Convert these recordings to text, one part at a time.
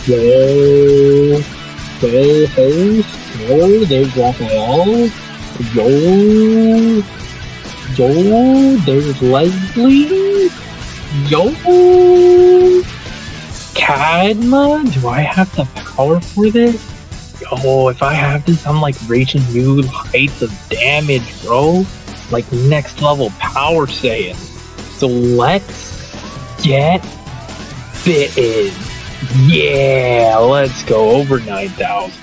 Yo, co-host, yo, there's Raphael, yo, yo, there's Leslie, yo, Cadma, do I have the power for this? Yo, if I have this, I'm like reaching new heights of damage, bro. Like next level power Saiyan. So let's get bitten. Yeah, let's go over 9,000.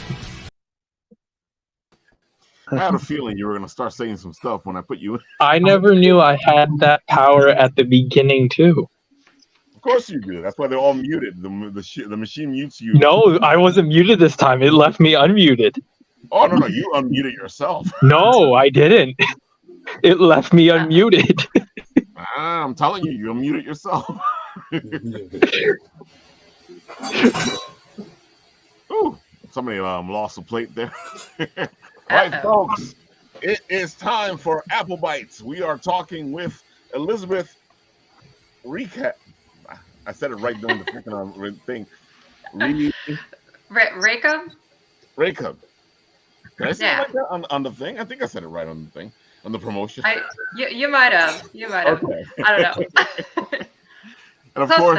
I had a feeling you were going to start saying some stuff when I put you in. I never knew I had that power at the beginning, too. Of course you do. That's why they're all muted. The machine mutes you. No, I wasn't muted this time. It left me unmuted. Oh, no, you unmuted yourself. No, I didn't. It left me unmuted. I'm telling you, you unmuted yourself. Ooh, somebody lost a plate there. All right, folks, it is time for Apple Bites. We are talking with Elizabeth Rekab. I said it right during the freaking thing. Rekab? Rekab. Did I say it like that on the thing? I think I said it right on the thing, on the promotion. You might have. You might have. Okay. I don't know. And of course,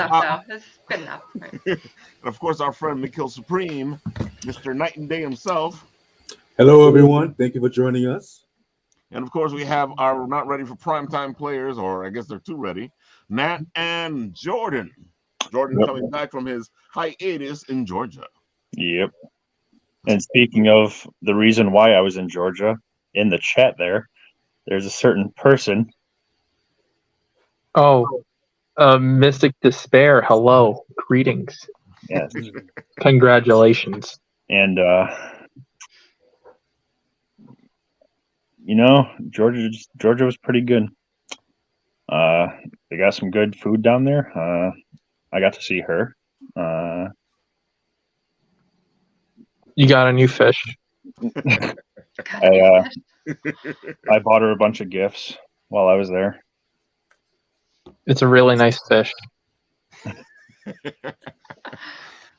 it's good enough. Right. And of course, our friend Mikhail Supreme, Mr. Night and Day himself. Hello, everyone. Thank you for joining us. And of course, we have our not ready for primetime players, or I guess they're too ready, Nat and Jordan. Jordan coming back from his hiatus in Georgia. Yep. And speaking of the reason why I was in Georgia, in the chat there's a certain person. Oh, Mystic Despair. Hello. Greetings. Yes. Congratulations. And, Georgia was pretty good. They got some good food down there. I got to see her. You got a new fish. I bought her a bunch of gifts while I was there. It's a really nice fish.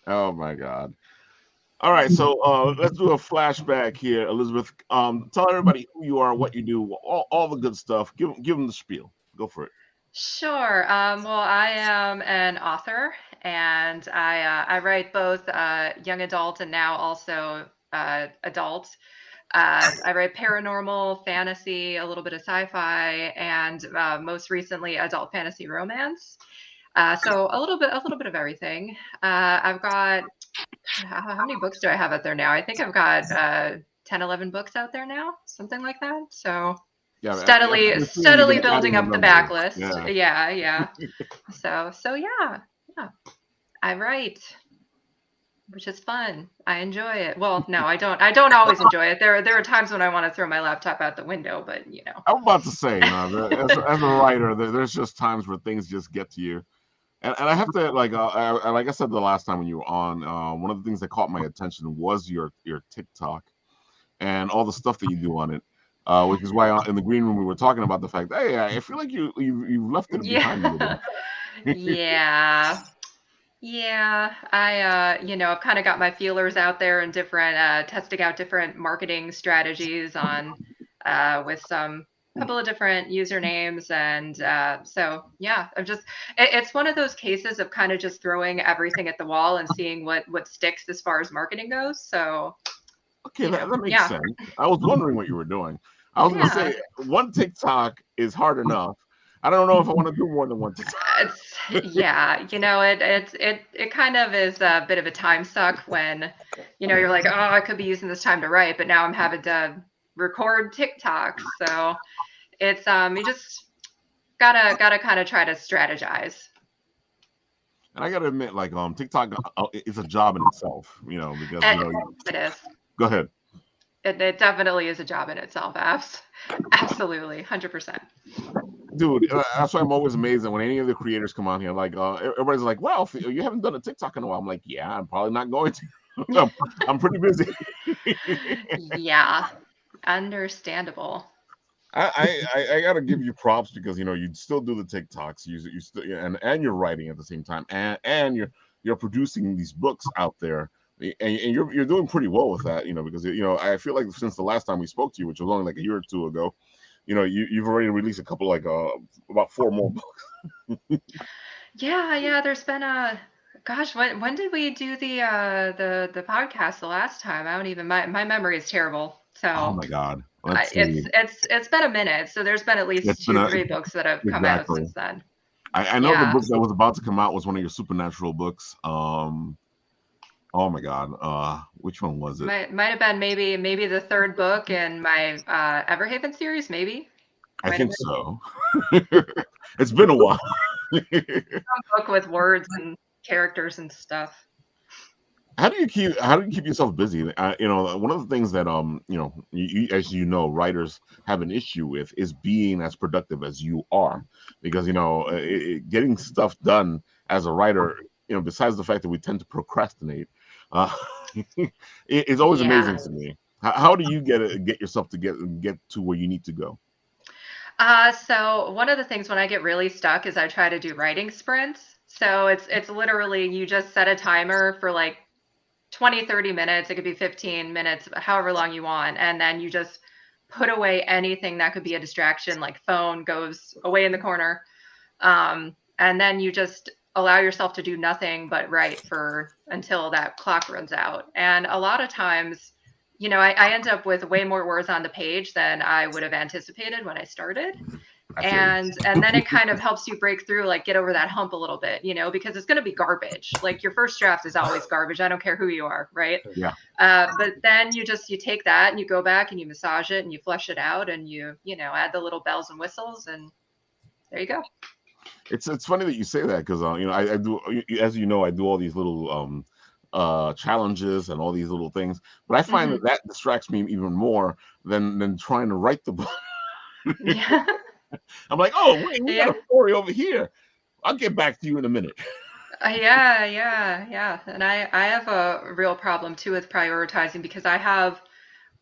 Oh my God. All right, so let's do a flashback here, Elizabeth. Tell everybody who you are, what you do, all the good stuff. Give them the spiel. Go for it. Sure. Well, I am an author, and I write both young adult and now also adult. I write paranormal, fantasy, a little bit of sci-fi, and most recently adult fantasy romance. So a little bit of everything. I've got how many books do I have out there now? I think I've got 10, 11 books out there now, something like that. So yeah, steadily building up the backlist. Yeah. So yeah. I write, which is fun. I enjoy it. Well, no, I don't always enjoy it. There are times when I want to throw my laptop out the window, but I'm about to say, as a writer, there's just times where things just get to you. And I have to, like I said the last time when you were on, one of the things that caught my attention was your TikTok and all the stuff that you do on it, which is why in the green room we were talking about the fact, hey, I feel like you left it behind you. Yeah. I've kind of got my feelers out there and different testing out different marketing strategies on with some couple of different usernames, and so yeah, it's one of those cases of kind of just throwing everything at the wall and seeing what sticks as far as marketing goes. So okay, that makes sense. I was wondering what you were doing. I was gonna say one TikTok is hard enough. I don't know if I want to do more than one TikTok. It kind of is a bit of a time suck when you're like, oh, I could be using this time to write, but now I'm having to record TikToks. So it's you just gotta kind of try to strategize. And I gotta admit, like TikTok is a job in itself, because it is. Go ahead. It definitely is a job in itself. Absolutely, 100%. Dude, that's why I'm always amazed that when any of the creators come on here, like everybody's like, well, you haven't done a TikTok in a while. I'm like, yeah, I'm probably not going to. I'm pretty busy. Yeah, understandable. I gotta give you props because you still do the TikToks, you still and you're writing at the same time, and you're producing these books out there, and you're doing pretty well with that, because I feel like since the last time we spoke to you, which was only like a year or two ago, you've already released a couple, like about 4 more books. Yeah. There's been gosh, when did we do the podcast the last time? I don't even my memory is terrible. Oh So my God, let's it's see. it's been a minute. So there's been at It's least been 3 books that have come out exactly. since then. I know the Yeah. book that was about to come out was one of your supernatural books. Oh my God, which one was it? Might have been maybe the 3rd book in my Everhaven series, maybe. I Might think have so. It's been a while. been some book with words and characters and stuff. How do you keep yourself busy? One of the things that as writers have an issue with is being as productive as you are, because getting stuff done as a writer, besides the fact that we tend to procrastinate, uh, it's always Yeah. amazing to me. How do you get yourself to get to where you need to go? So one of the things when I get really stuck is I try to do writing sprints. So it's literally you just set a timer for like 20, 30 minutes. It could be 15 minutes, however long you want. And then you just put away anything that could be a distraction, like phone goes away in the corner. And then you just allow yourself to do nothing but write for until that clock runs out. And a lot of times, I end up with way more words on the page than I would have anticipated when I started. I feel you. And then it kind of helps you break through, like get over that hump a little bit, because it's going to be garbage. Like your first draft is always garbage. I don't care who you are, right? Yeah. But then you take that and you go back and you massage it and you flesh it out and you add the little bells and whistles and there you go. It's funny that you say that, because I do, as I do all these little challenges and all these little things, but I find that distracts me even more than trying to write the book. Yeah. I'm like, oh wait, we got Yeah. a story over here. I'll get back to you in a minute. Yeah. And I have a real problem too with prioritizing because I have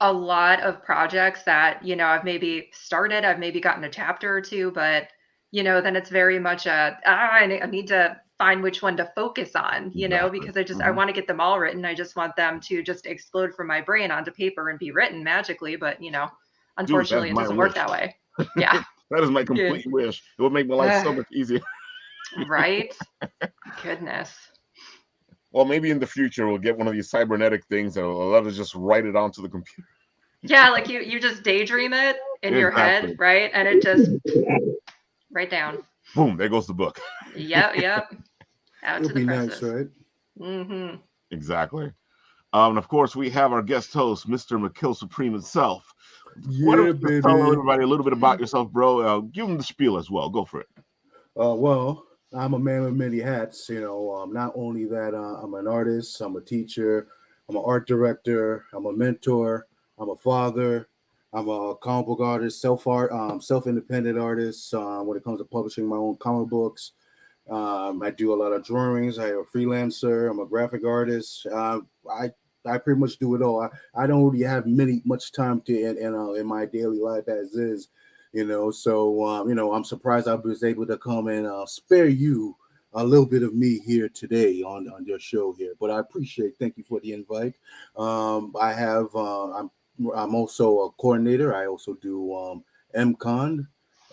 a lot of projects that, I've maybe started, I've maybe gotten a chapter or two, but, then it's very much I need to find which one to focus on, Exactly. because I want to get them all written. I just want them to just explode from my brain onto paper and be written magically. But, Dude, unfortunately, that's it my doesn't work wish. that way. Yeah. That is my complete wish. It would make my life so much easier. Right? Goodness. Well, maybe in the future we'll get one of these cybernetic things that will let us just write it onto the computer. Yeah, like you just daydream it in your Exactly. head, right? And it just right down. Boom, there goes the book. Yep. Out It'll to the be presses. nice, right? Mm-hmm. Exactly. And of course, we have our guest host, Mr. McKill Supreme himself. Why Yeah, don't you baby. tell everybody a little bit about yourself, bro? Give them the spiel as well. Go for it. Well, I'm a man with many hats. Not only that, I'm an artist, I'm a teacher, I'm an art director, I'm a mentor, I'm a father, I'm a comic book artist, self-independent artist. When it comes to publishing my own comic books, I do a lot of drawings. I'm a freelancer. I'm a graphic artist. I pretty much do it all. I don't really have much time to in my daily life as is. So I'm surprised I was able to come and spare you a little bit of me here today on your show here. But I appreciate. Thank you for the invite. I have. I'm also a coordinator. I also do MCon.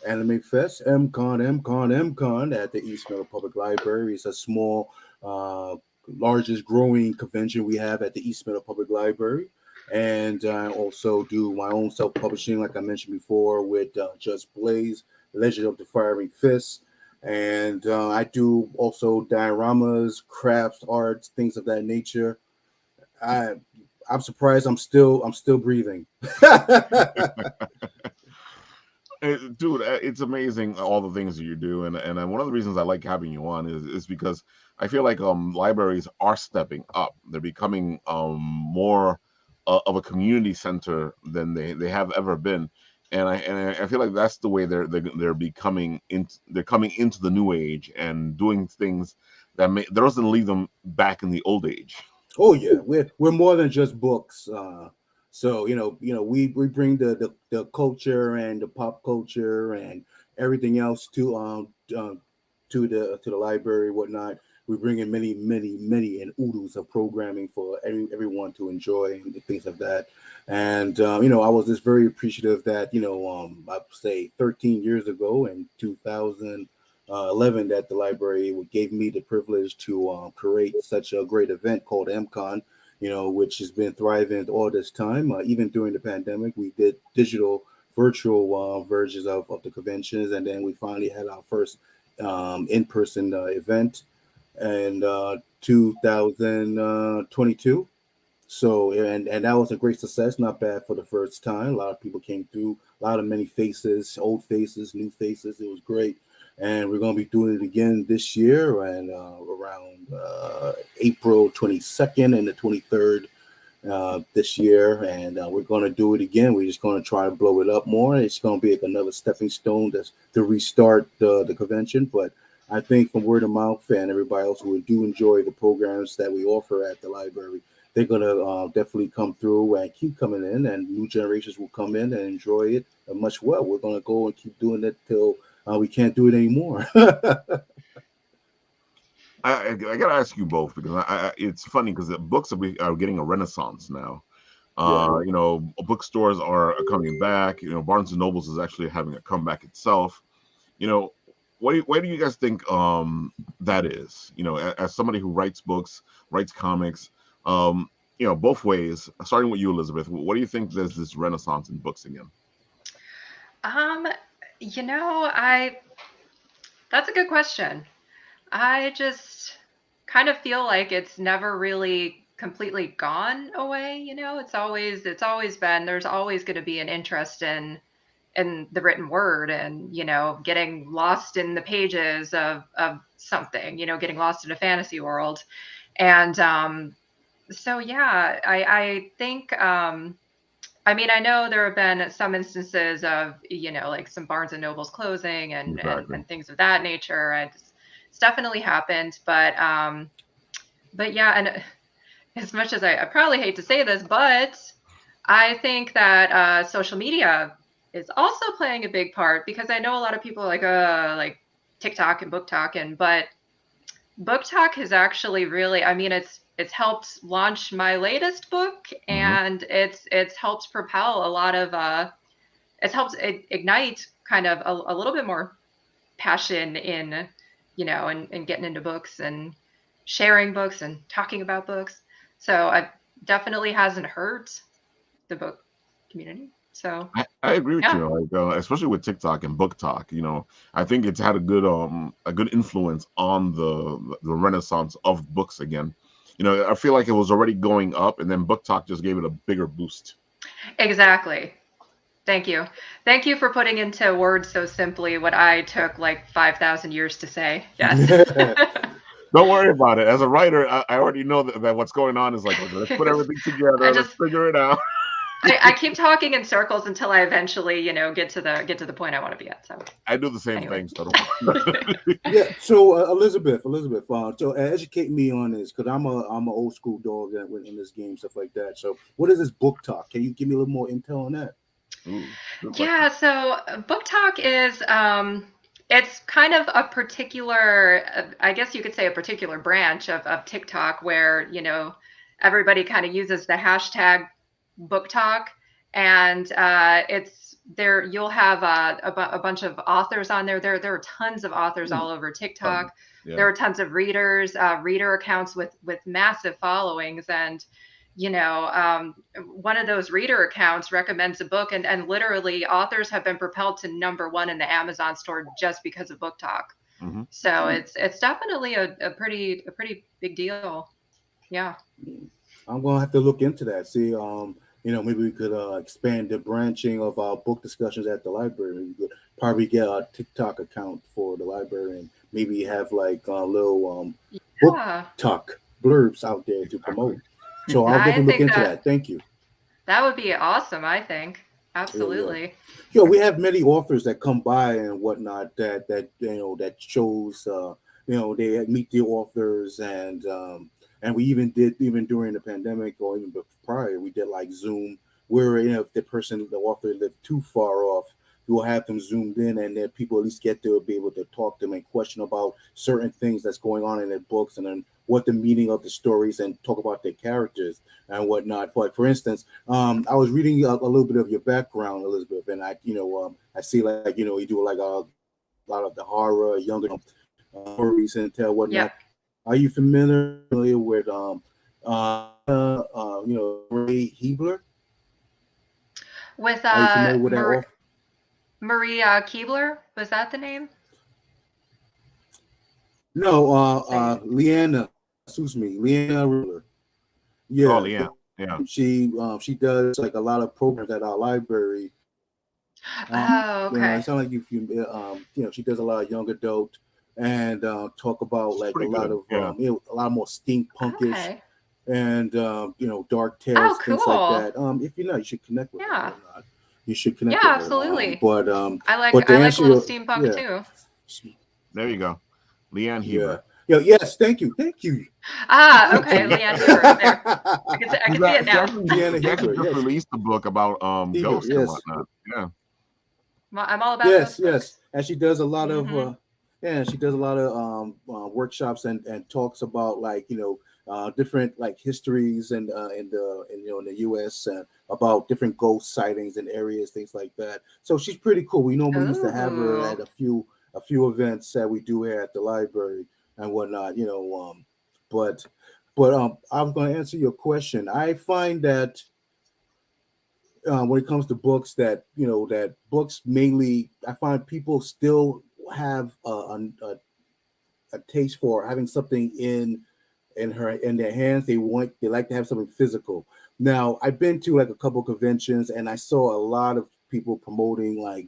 Anime Fest, MCon at the East Meadow Public Library. It's a small, largest growing convention we have at the East Meadow Public Library. And I also do my own self-publishing, like I mentioned before, with Just Blaze, Legend of the Firing Fist. And I do also dioramas, crafts, arts, things of that nature. I'm surprised I'm still breathing. Dude, it's amazing all the things that you do, and one of the reasons I like having you on is because I feel like libraries are stepping up. They're becoming more of a community center than they have ever been, and I feel like that's the way they're becoming they're coming into the new age and doing things that doesn't leave them back in the old age. Oh yeah, we're more than just books. So we bring the culture and the pop culture and everything else to the library, whatnot. we bring in many and oodles of programming for everyone to enjoy and things like that. And I was just very appreciative that I would say 13 years ago in 2011 that the library gave me the privilege to create such a great event called MCon, which has been thriving all this time. Even during the pandemic, we did digital, virtual versions of the conventions, and then we finally had our first in-person event in 2022. So and that was a great success. Not bad for the first time. A lot of people came through. A lot of many faces, old faces, new faces. It was great, and we're going to be doing it again this year and around April 22nd and the 23rd this year, and we're going to do it again. We're just going to try to blow it up more. It's going to be like another stepping stone to restart the convention. But I think from word of mouth and everybody else who do enjoy the programs that we offer at the library, they're going to definitely come through and keep coming in, and new generations will come in and enjoy it much well. We're going to go and keep doing it till we can't do it anymore. I gotta ask you both because it's funny because the books are getting a renaissance now. Yeah. Bookstores are coming back. Barnes and Nobles is actually having a comeback itself. Why do you guys think that is? As somebody who writes books, writes comics, both ways. Starting with you, Elizabeth, what do you think there's this renaissance in books again? I that's a good question. I just kind of feel like it's never really completely gone away. It's always been, there's always going to be an interest in the written word and, getting lost in the pages of something, getting lost in a fantasy world. And so, yeah, I think, I know there have been some instances of, like some Barnes and Nobles closing Exactly. and things of that nature. And it's definitely happened, but yeah, and as much as I probably hate to say this, but I think that social media is also playing a big part, because I know a lot of people like TikTok and book talk, but book talk has actually really, it's helped launch my latest book, Hmm. and it's helped propel a lot of it's helped ignite kind of a little bit more passion in and getting into books and sharing books and talking about books. So it definitely hasn't hurt the book community. So I agree with yeah. you, like especially with TikTok and book talk. I think it's had a good influence on the renaissance of books again. I feel like it was already going up, and then book talk just gave it a bigger boost. Exactly. Thank you. Thank you for putting into words so simply what I took like 5,000 years to say. Yes. Don't worry about it. As a writer, I already know that what's going on is like, okay, let's put everything I together, let's just figure it out. I keep talking in circles until I eventually, get to the point I want to be at. So I do the same anyway. thing. So Yeah. So Elizabeth, so educate me on this, because I'm a old school dog in this game, stuff like that. So what is this book talk? Can you give me a little more intel on that? Ooh, good question. Yeah, so book talk is it's kind of a particular, I guess you could say a particular branch of TikTok where, everybody kind of uses the hashtag book talk, and it's there. You'll have a bunch of authors on there. There are tons of authors all over TikTok. Yeah. There are tons of readers, reader accounts with massive followings, and one of those reader accounts recommends a book, and literally authors have been propelled to #1 in the Amazon store just because of book talk. Hmm. So it's definitely a pretty big deal. Yeah. I'm gonna have to look into that. See, maybe we could expand the branching of our book discussions at the library. We could probably get a TikTok account for the library, and maybe have like a little book Yeah. talk blurbs out there to promote. So I'll I definitely look think into that that. Thank you. that would be awesome, I think. Yeah. Absolutely. We have many authors that come by and whatnot that shows they meet the authors, and we even did, even during the pandemic or even prior, we did like Zoom where if the author lived too far off you will have them zoomed in, and then people at least get there be able to talk to them and question about certain things that's going on in their books, and then what the meaning of the stories, and talk about their characters and whatnot. But for instance, I was reading a little bit of your background, Elizabeth, and I see like you do like a lot of the horror, younger stories and Yep. whatnot. Are you familiar with Ray Hebler? With Are you familiar with that author? Marie Keebler, was that the name? No, Say it. Leanna. Excuse me, Leanna Ruler. Oh, Yeah, yeah, yeah. she does like a lot of programs at our library. Oh, It okay. sounds like she does a lot of young adult and talk about She's like a pretty lot good. of Yeah. a lot more steampunkish Okay. and dark Oh, tales, things like cool. that. If you know, you should connect with her or Yeah. not. You should connect Yeah, with her. absolutely. But to I like a answer little your steampunk yeah. too. There you go. Leanne Yeah. Huber. Yeah. Yes. Thank you. Thank you. Ah, Thank okay, you. Leanne Huber. There. I She's can see it she now. actually Deanna she actually Huber. just Yes. released a book about Huber. ghosts and Yes. whatnot. Yeah. I'm all about Yes. ghost Yes. books. And she does a lot of Mm-hmm. she does a lot of workshops and talks about like different like histories and in the U.S. About different ghost sightings in areas, things like that. So she's pretty cool. We normally used to have her Ooh. at a few events that we do here at the library and whatnot. But I'm going to answer your question. I find that when it comes to books, that books mainly, I find people still have a taste for having something in their hands. They like to have something physical. Now, I've been to like a couple conventions and I saw a lot of people promoting like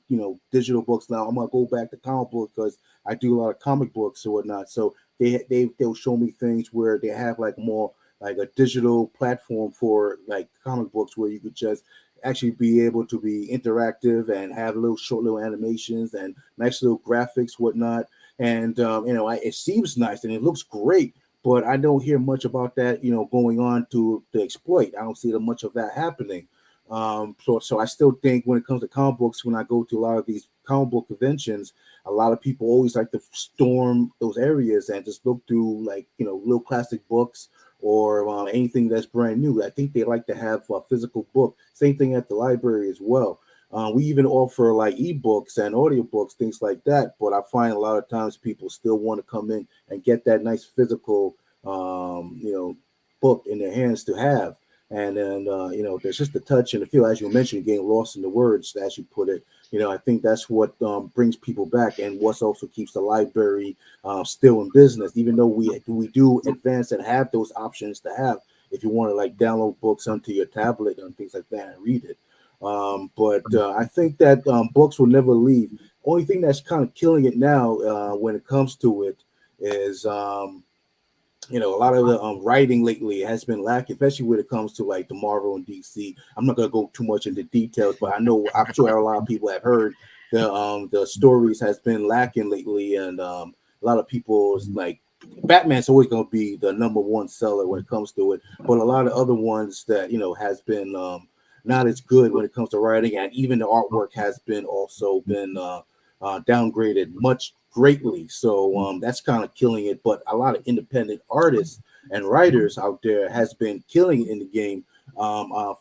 digital books. Now I'm gonna go back to comic books because I do a lot of comic books or whatnot. So they'll show me things where they have like more like a digital platform for like comic books where you could just actually be able to be interactive and have little animations and nice little graphics, whatnot. And it seems nice and it looks great, but I don't hear much about that, going on to exploit. I don't see much of that happening. So I still think when it comes to comic books, when I go to a lot of these comic book conventions, a lot of people always like to storm those areas and just look through like little classic books or anything that's brand new. I think they like to have a physical book. Same thing at the library as well. We even offer like ebooks and audiobooks, things like that. But I find a lot of times people still want to come in and get that nice physical, book in their hands to have. And then, there's just the touch and the feel, as you mentioned, getting lost in the words, as you put it. I think that's what brings people back, and what also keeps the library still in business, even though we do advance and have those options to have if you want to like download books onto your tablet and things like that and read it. But I think that books will never leave. Only thing that's kind of killing it now when it comes to it is a lot of the writing lately has been lacking, especially when it comes to like the Marvel and DC. I'm not gonna go too much into details, but I'm sure a lot of people have heard the stories has been lacking lately, and a lot of people's like Batman's always gonna be the number one seller when it comes to it, but a lot of other ones that has been not as good when it comes to writing, and even the artwork has been also been downgraded much greatly. So that's kind of killing it. But a lot of independent artists and writers out there has been killing it in the game.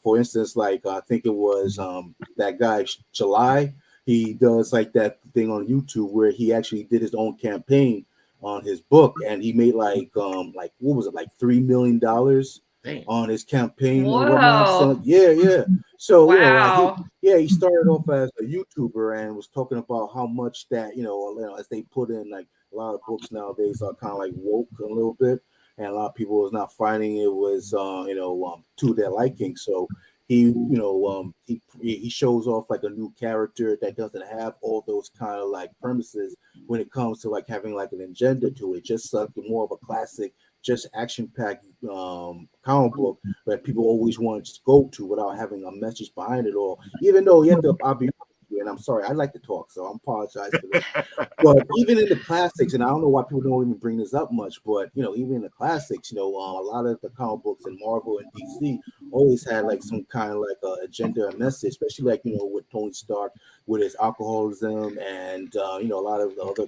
For instance, like I think it was that guy July. He does like that thing on YouTube where he actually did his own campaign on his book, and he made like what was it, like $3 million Damn. on his campaign or whatnot. Whoa. So yeah. So Wow. he started off as a YouTuber and was talking about how much that as they put in like a lot of books nowadays are kind of like woke a little bit, and a lot of people was not finding it was to their liking. So he shows off like a new character that doesn't have all those kind of like premises when it comes to like having like an agenda to it, just like more of a classic, just action packed comic book that people always want to go to without having a message behind it all. Even though you have to, I'll be honest with you, and I'm sorry, I like to talk, so I apologize for this. But even in the classics, and I don't know why people don't even bring this up much, but even in the classics, a lot of the comic books in Marvel and DC always had like some kind of like a agenda or message, especially like with Tony Stark with his alcoholism, and a lot of the other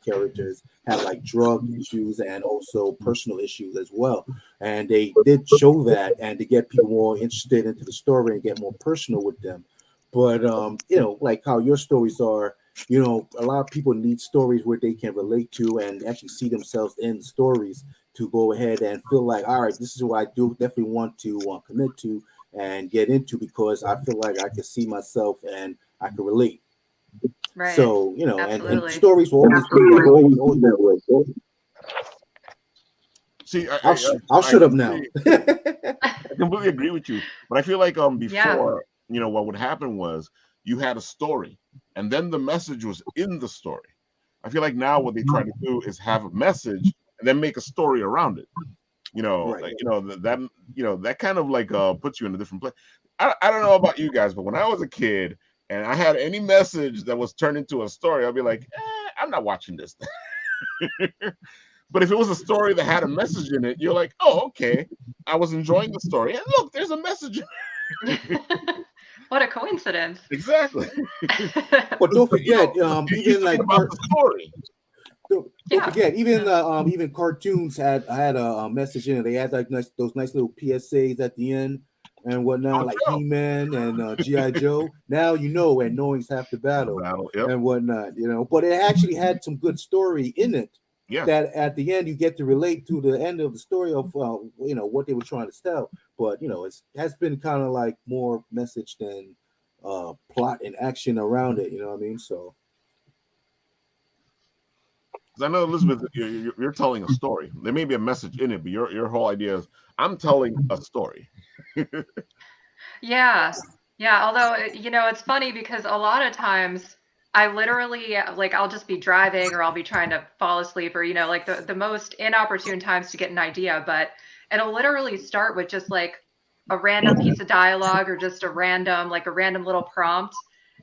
characters had like drug issues and also personal issues as well. And they did show that, and to get people more interested into the story and get more personal with them. But like how your stories are, a lot of people need stories where they can relate to and actually see themselves in the stories to go ahead and feel like, all right, this is what I do definitely want to commit to and get into, because I feel like I can see myself and I can relate. Right. So, and Absolutely. stories will always be that way. See, I'll shut up now. I completely agree with you, but I feel like before, what would happen was you had a story, and then the message was in the story. I feel like now what they try to do is have a message and then make a story around it. Right. Like, that kind of like puts you in a different place. I don't know about you guys, but when I was a kid and I had any message that was turned into a story, I'd be like, I'm not watching this. But if it was a story that had a message in it, you're like, oh, okay, I was enjoying the story. And look, there's a message. What a coincidence. Exactly. But don't forget, even like about the story. Don't forget, even cartoons had a message in it. They had like those nice little PSAs at the end and whatnot, like He-Man and G.I. Joe. Now and knowing's half the battle, yep. and whatnot. But it actually had some good story in it. Yeah. That at the end you get to relate to the end of the story of what they were trying to tell. But it has been kind of like more message than plot and action around it. You know what I mean? So. I know, Elizabeth, you're telling a story. There may be a message in it, but your whole idea is I'm telling a story. Yeah. Although, it's funny because a lot of times I literally, like, I'll just be driving or I'll be trying to fall asleep or, like the most inopportune times to get an idea, but it'll literally start with just like a random piece of dialogue or just a random little prompt.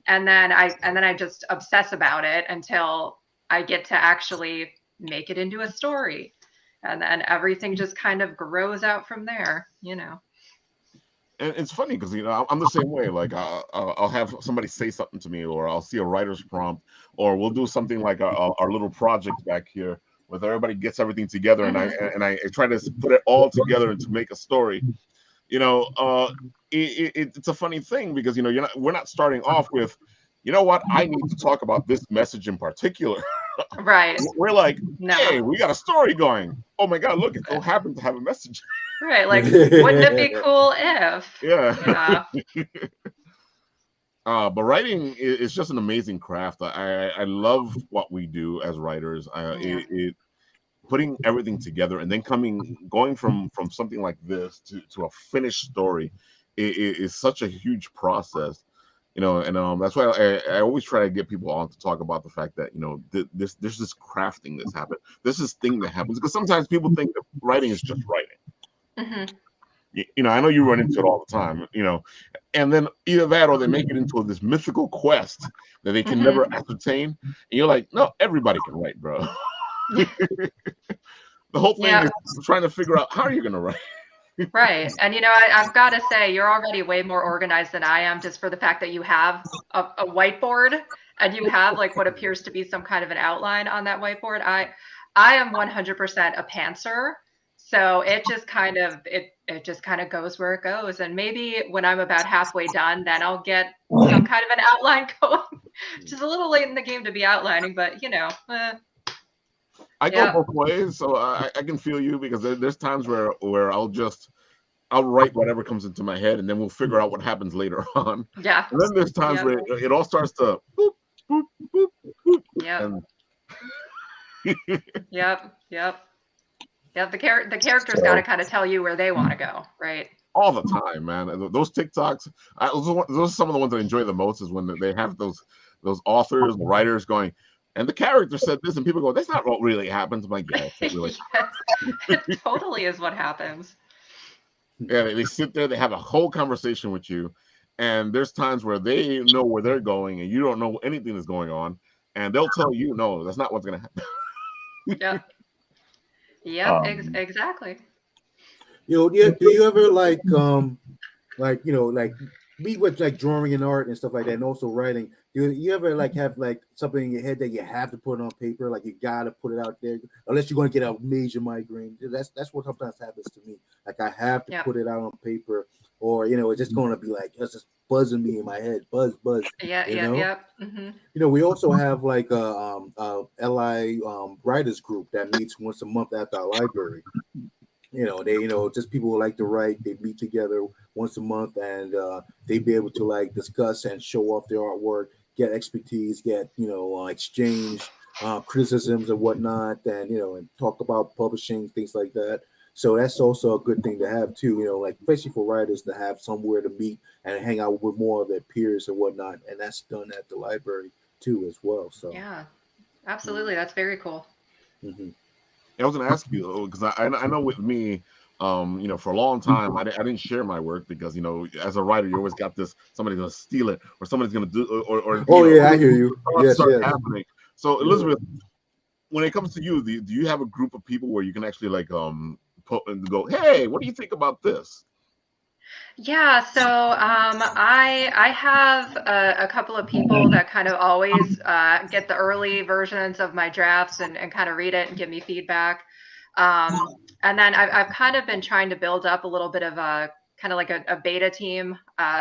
And then I just obsess about it until I get to actually make it into a story. And then everything just kind of grows out from there, And it's funny because I'm the same way. Like I'll have somebody say something to me, or I'll see a writer's prompt, or we'll do something like our little project back here, where everybody gets everything together, and I try to put it all together and to make a story. It's a funny thing because we're not starting off with, what, I need to talk about this message in particular. Right. We're like, hey, we got a story going. Oh my God, look, it so happened to have a message. Right, like, wouldn't it be cool if? Yeah. But writing is just an amazing craft. I love what we do as writers. It putting everything together and then going from something like this to a finished story is such a huge process. And that's why I always try to get people on to talk about the fact that there's this crafting that's happened. There's this thing that happens because sometimes people think that writing is just writing. Mm-hmm. I know you run into it all the time. And then either that or they make it into this mythical quest that they can never ascertain. And you're like, no, everybody can write, bro. The whole thing is trying to figure out how you're gonna write. Right. And I've got to say, you're already way more organized than I am, just for the fact that you have a whiteboard and you have like what appears to be some kind of an outline on that whiteboard. I am 100% a pantser. So it just kind of goes where it goes. And maybe when I'm about halfway done, then I'll get some kind of an outline going. Just a little late in the game to be outlining, but I go both ways, so I can feel you because there's times where I'll write whatever comes into my head, and then we'll figure out what happens later on. Yeah. And then there's times where it all starts to boop, boop, boop, boop. Yep. Yep. The character's got to kind of tell you where they want to go, right? All the time, man. Those TikToks, those are some of the ones I enjoy the most, is when they have those authors, writers going, and the character said this, and people go, that's not what really happens. I'm like, yeah, it really it totally is what happens. Yeah, they sit there, they have a whole conversation with you, And there's times where they know where they're going and you don't know anything that's going on, and they'll tell you, no, that's not what's going to happen. Yep. Yep. Um, Exactly. Do you ever like me with like drawing and art and stuff like that, and also writing? Do you ever like have like something in your head that you have to put on paper, like you gotta put it out there, unless you're gonna get a major migraine? That's what sometimes happens to me. Like I have to Yep. put it out on paper, or it's just gonna be like it's just buzzing me in my head, buzz. Yeah. You Yep. know. Yep. Hmm. We also have like a LI writers group that meets once a month at the library. They just people who like to write. They meet together once a month, and they be able to like discuss and show off their artwork, get expertise, get exchange criticisms and whatnot, and and talk about publishing, things like that. So that's also a good thing to have too. Like especially for writers to have somewhere to meet and hang out with more of their peers and whatnot, and that's done at the library too as well. So. Yeah. Absolutely. That's very cool. Mm-hmm. I was going to ask you, because I know with me, for a long time, I didn't share my work because, as a writer, you always got this, somebody's going to steal it or somebody's going to do, or Oh yeah, I hear you. thoughts Yes, start yes. happening. So Yeah. Elizabeth, when it comes to you, do you have a group of people where you can actually like put and go, hey, what do you think about this? Yeah, so I have a couple of people that kind of always get the early versions of my drafts and kind of read it and give me feedback. And then I've kind of been trying to build up a little bit of a kind of like a beta team.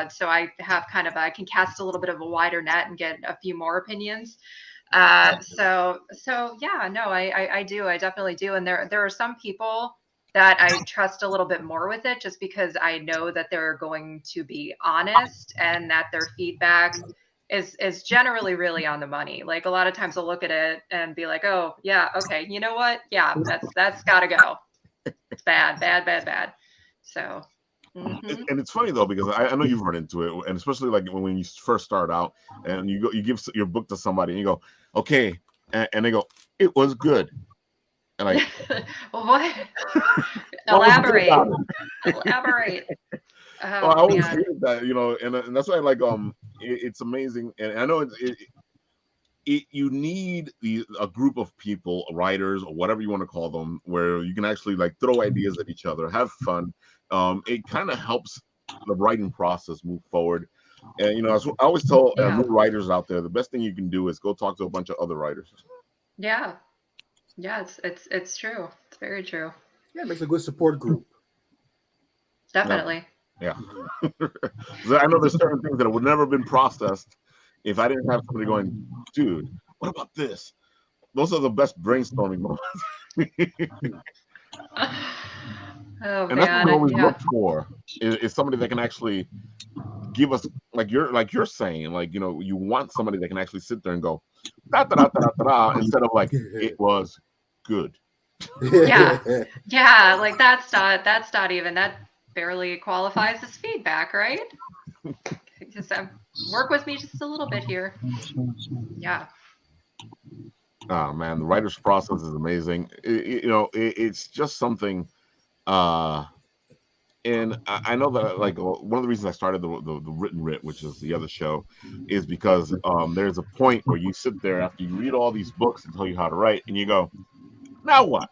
So I have I can cast a little bit of a wider net and get a few more opinions. So yeah, no, I do. I definitely do. And there are some people that I trust a little bit more with it just because I know that they're going to be honest and that their feedback is generally really on the money. Like a lot of times I'll look at it and be like, oh yeah, okay, you know what? Yeah, that's gotta go. It's bad. So mhm. And it's funny though, because I know you've run into it, and especially like when you first start out and you give your book to somebody and you go, okay, and they go, it was good. And like, What? what was good Elaborate. about it? Elaborate. Well, I Oh always man. hear that, and that's why like it's amazing, and I know you need a group of people, writers or whatever you want to call them, where you can actually like throw ideas at each other, have fun. It kind of helps the writing process move forward. And as I always tell Yeah. new writers out there, the best thing you can do is go talk to a bunch of other writers. Yeah. Yeah, it's true. It's very true. Yeah, it makes a good support group. Definitely. Yeah. So I know there's certain things that would never have been processed if I didn't have somebody going, dude, what about this? Those are the best brainstorming moments. Oh And that's what man. we always Yeah. look for is somebody that can actually give us like you're saying, like you want somebody that can actually sit there and go da da da da da da instead of like it was good. Yeah. Yeah, like that's not even that barely qualifies as feedback, right? Just work with me just a little bit here. Yeah. Oh man, the writer's process is amazing. It's just something. And I know that like one of the reasons I started the written writ, which is the other show, is because there's a point where you sit there after you read all these books and tell you how to write, and you go, now what?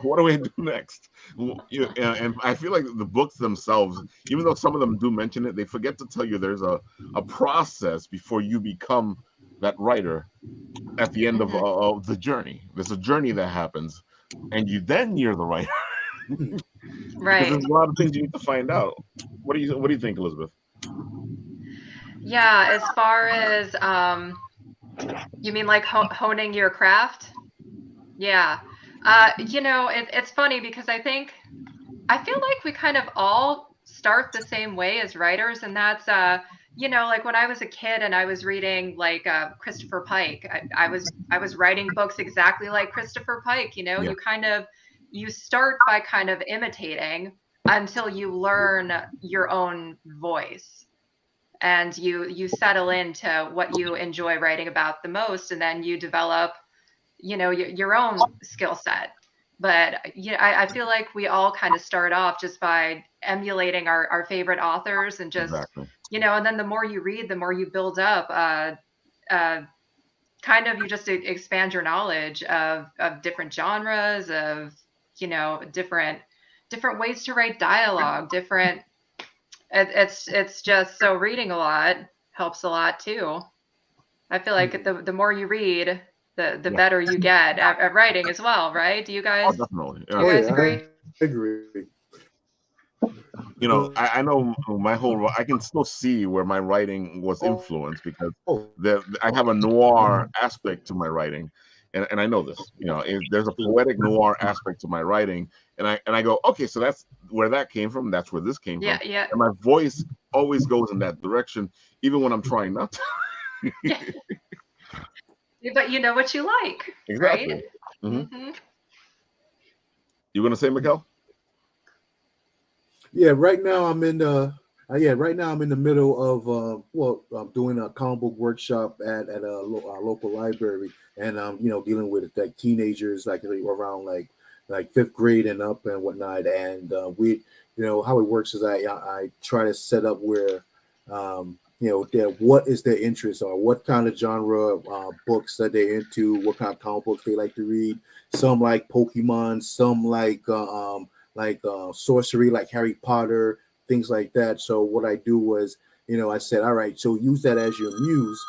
What do we do next? And I feel like the books themselves, even though some of them do mention it, they forget to tell you there's a process before you become that writer at the end of the journey. There's a journey that happens, and you're the writer. Because Right. there's a lot of things you need to find out. What do you think, Elizabeth? Yeah, as far as you mean like honing your craft? Yeah. It's funny because I feel like we kind of all start the same way as writers, and that's like when I was a kid and I was reading like Christopher Pike, I was writing books exactly like Christopher Pike. Yeah. You start by kind of imitating until you learn your own voice and you settle into what you enjoy writing about the most, and then you develop your own skill set. But I feel like we all kind of start off just by emulating our favorite authors and just, Exactly. and then the more you read, the more you build up. Kind of you just expand your knowledge of different genres, of different ways to write dialogue, different. It's just so reading a lot helps a lot too. I feel like the more you read, the Yeah. better you get at writing as well, right? Do you Oh, guys definitely. do you guys agree? I agree. You know, I know my whole. I can still see where my writing was influenced because Oh, I have a noir aspect to my writing, and I know this. You know, there's a poetic noir aspect to my writing, and I go, okay, so that's where that came from. That's where this came Yeah, from, yeah, and my voice always goes in that direction, even when I'm trying not to. yeah. But you know what you like, right? Exactly. Hmm. Hmm. You gonna say, Miguel? yeah. Right now I'm in the middle of I'm doing a comic book workshop at a local library, and dealing with like teenagers like around like fifth grade and up and whatnot. And we how it works is I try to set up where what is their interest or what kind of genre books that they're into, what kind of comic books they like to read. Some like Pokemon, some like sorcery, like Harry Potter, things like that. So what I do was, I said, all right, so use that as your muse.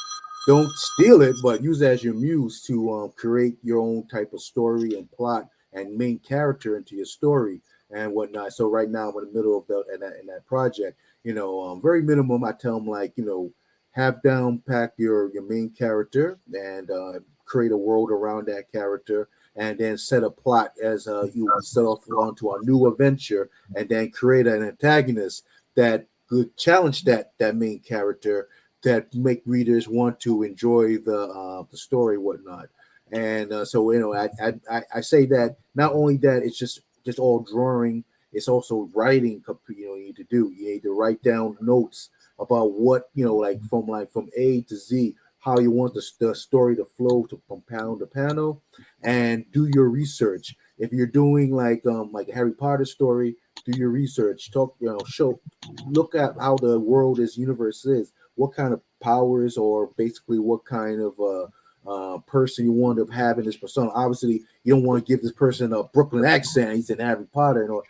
Don't steal it, but use it as your muse to create your own type of story and plot and main character into your story and whatnot. So right now I'm in the middle of in that project. Very minimum. I tell them like, have down pack your main character and create a world around that character, and then set a plot as you set off onto a new adventure, and then create an antagonist that could challenge that main character, that make readers want to enjoy the story, whatnot. And so I say that not only that it's just all drawing, it's also writing. You need to do. You need to write down notes about what from A to Z, how you want the story to flow from panel to panel, and do your research. If you're doing like a Harry Potter story, do your research. Talk, look at how the world universe is. What kind of powers, or basically what kind of person you want to have in this persona. Obviously, you don't want to give this person a Brooklyn accent. He's in Harry Potter, and or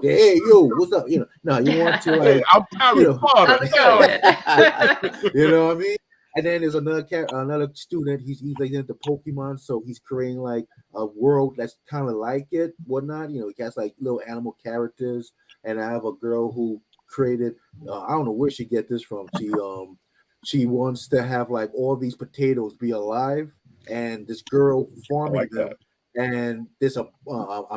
hey yo, what's up? No, you want to Hey, I'm Harry Potter. How's it going? you know what I mean? And then there's another student. He's like into Pokemon, so he's creating like a world that's kind of like it, whatnot. He has like little animal characters, and I have a girl who created. I don't know where she get this from. She wants to have like all these potatoes be alive, and this girl I farming like that. them, and there's a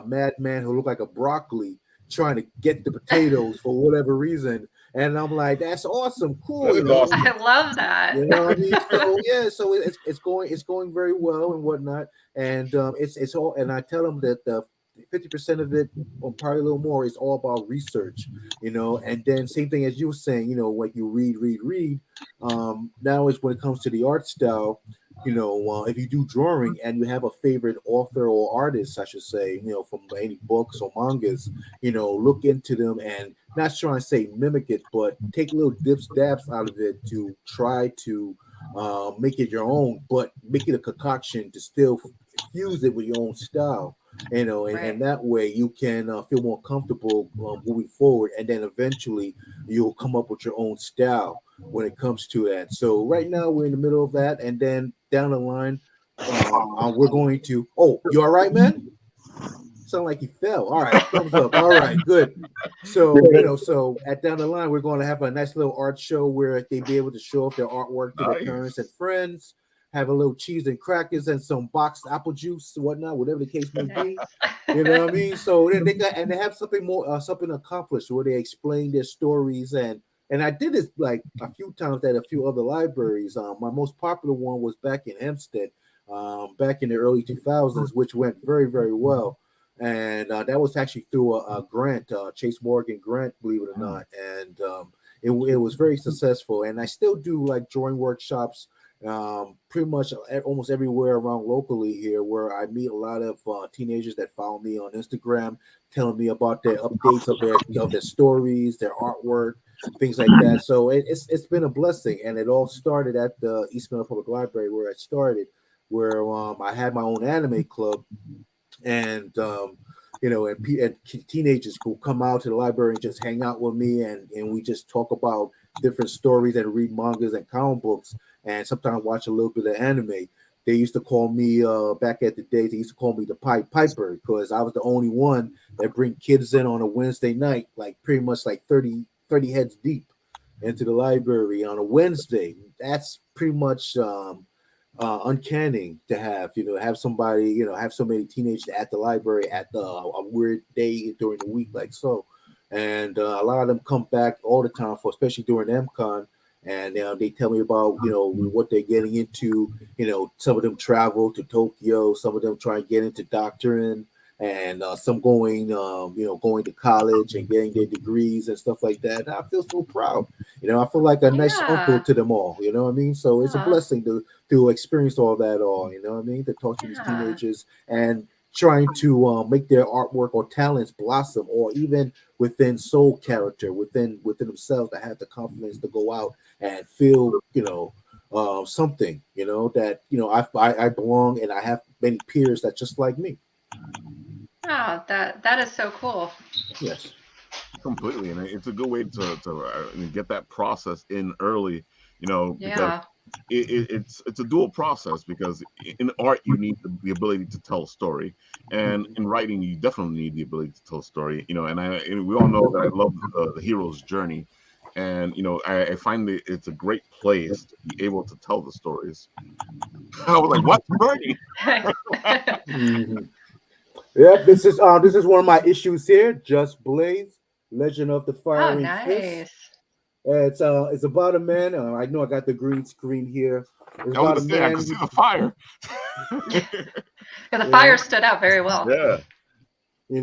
madman who looked like a broccoli trying to get the potatoes for whatever reason. And I'm like, that's awesome, cool, That is awesome. I love that. you know what I mean? So yeah, so it's going very well and whatnot, and it's all. And I tell them that the 50% of it, or probably a little more, is all about research, And then same thing as you were saying, like you read. Now is when it comes to the art style. If you do drawing and you have a favorite author or artist, I should say, from any books or mangas, look into them and not trying to say mimic it, but take little dips, dabs out of it to try to make it your own, but make it a concoction to still fuse it with your own style. And Right. that way you can feel more comfortable moving forward, and then eventually you'll come up with your own style when it comes to that. So right now we're in the middle of that, and then down the line, we're going to. Oh, you all right, man? Sound like he fell. All right, thumbs up. All right, good. So so at down the line, we're going to have a nice little art show where they be able to show off their artwork to their parents and Nice. friends. Have a little cheese and crackers and some boxed apple juice, whatnot, whatever the case may be. You know what I mean? So then they have something more, something accomplished where they explain their stories, and I did this like a few times at a few other libraries. My most popular one was back in Hempstead, back in the early 2000s, which went very very well, and that was actually through a grant, Chase Morgan grant, believe it or not, and it was very successful. And I still do like drawing workshops pretty much almost everywhere around locally here, where I meet a lot of teenagers that follow me on Instagram, telling me about their updates of their stories, their artwork, things like that. So it's been a blessing, and it all started at the East Middle Public Library where I started, where I had my own anime club, and and teenagers who come out to the library and just hang out with me, and we just talk about different stories and read mangas and comic books, and sometimes watch a little bit of anime. They used to call me back at the days. They used to call me the Pied Piper because I was the only one that bring kids in on a Wednesday night, like pretty much like 30 heads deep into the library on a Wednesday. That's pretty much uncanny to have somebody, have so many teenagers at the library at a weird day during the week, like so. And a lot of them come back all the time for, especially during MCon, and they tell me about what they're getting into. Some of them travel to Tokyo, some of them try and get into doctoring, and some going to college and getting their degrees and stuff like that. And I feel so proud. I feel like a nice uncle Yeah. to them all. You know what I mean? So it's a Aw. blessing to experience all that all. You know what I mean? To talk to these Yeah. teenagers and trying to make their artwork or talents blossom, or even within soul character within themselves, to have the confidence to go out and feel something, that I belong, and I have many peers that just like me. Oh, that is so cool. Yes. Completely, and it's a good way to get that process in early, because Yeah. it's a dual process, because in art you need the ability to tell a story, and in writing you definitely need the ability to tell a story, and we all know that I love the hero's journey, and I find that it's a great place to be able to tell the stories. I was like, what's burning? Mhm. Yep, this is one of my issues here. Just Blaze, Legend of the Oh, Firing Fist. nice. It's about a man. I know I got the green screen here. It's I was about gonna a say I could man. see the fire. Yeah, the You know, fire stood out very well. Yeah.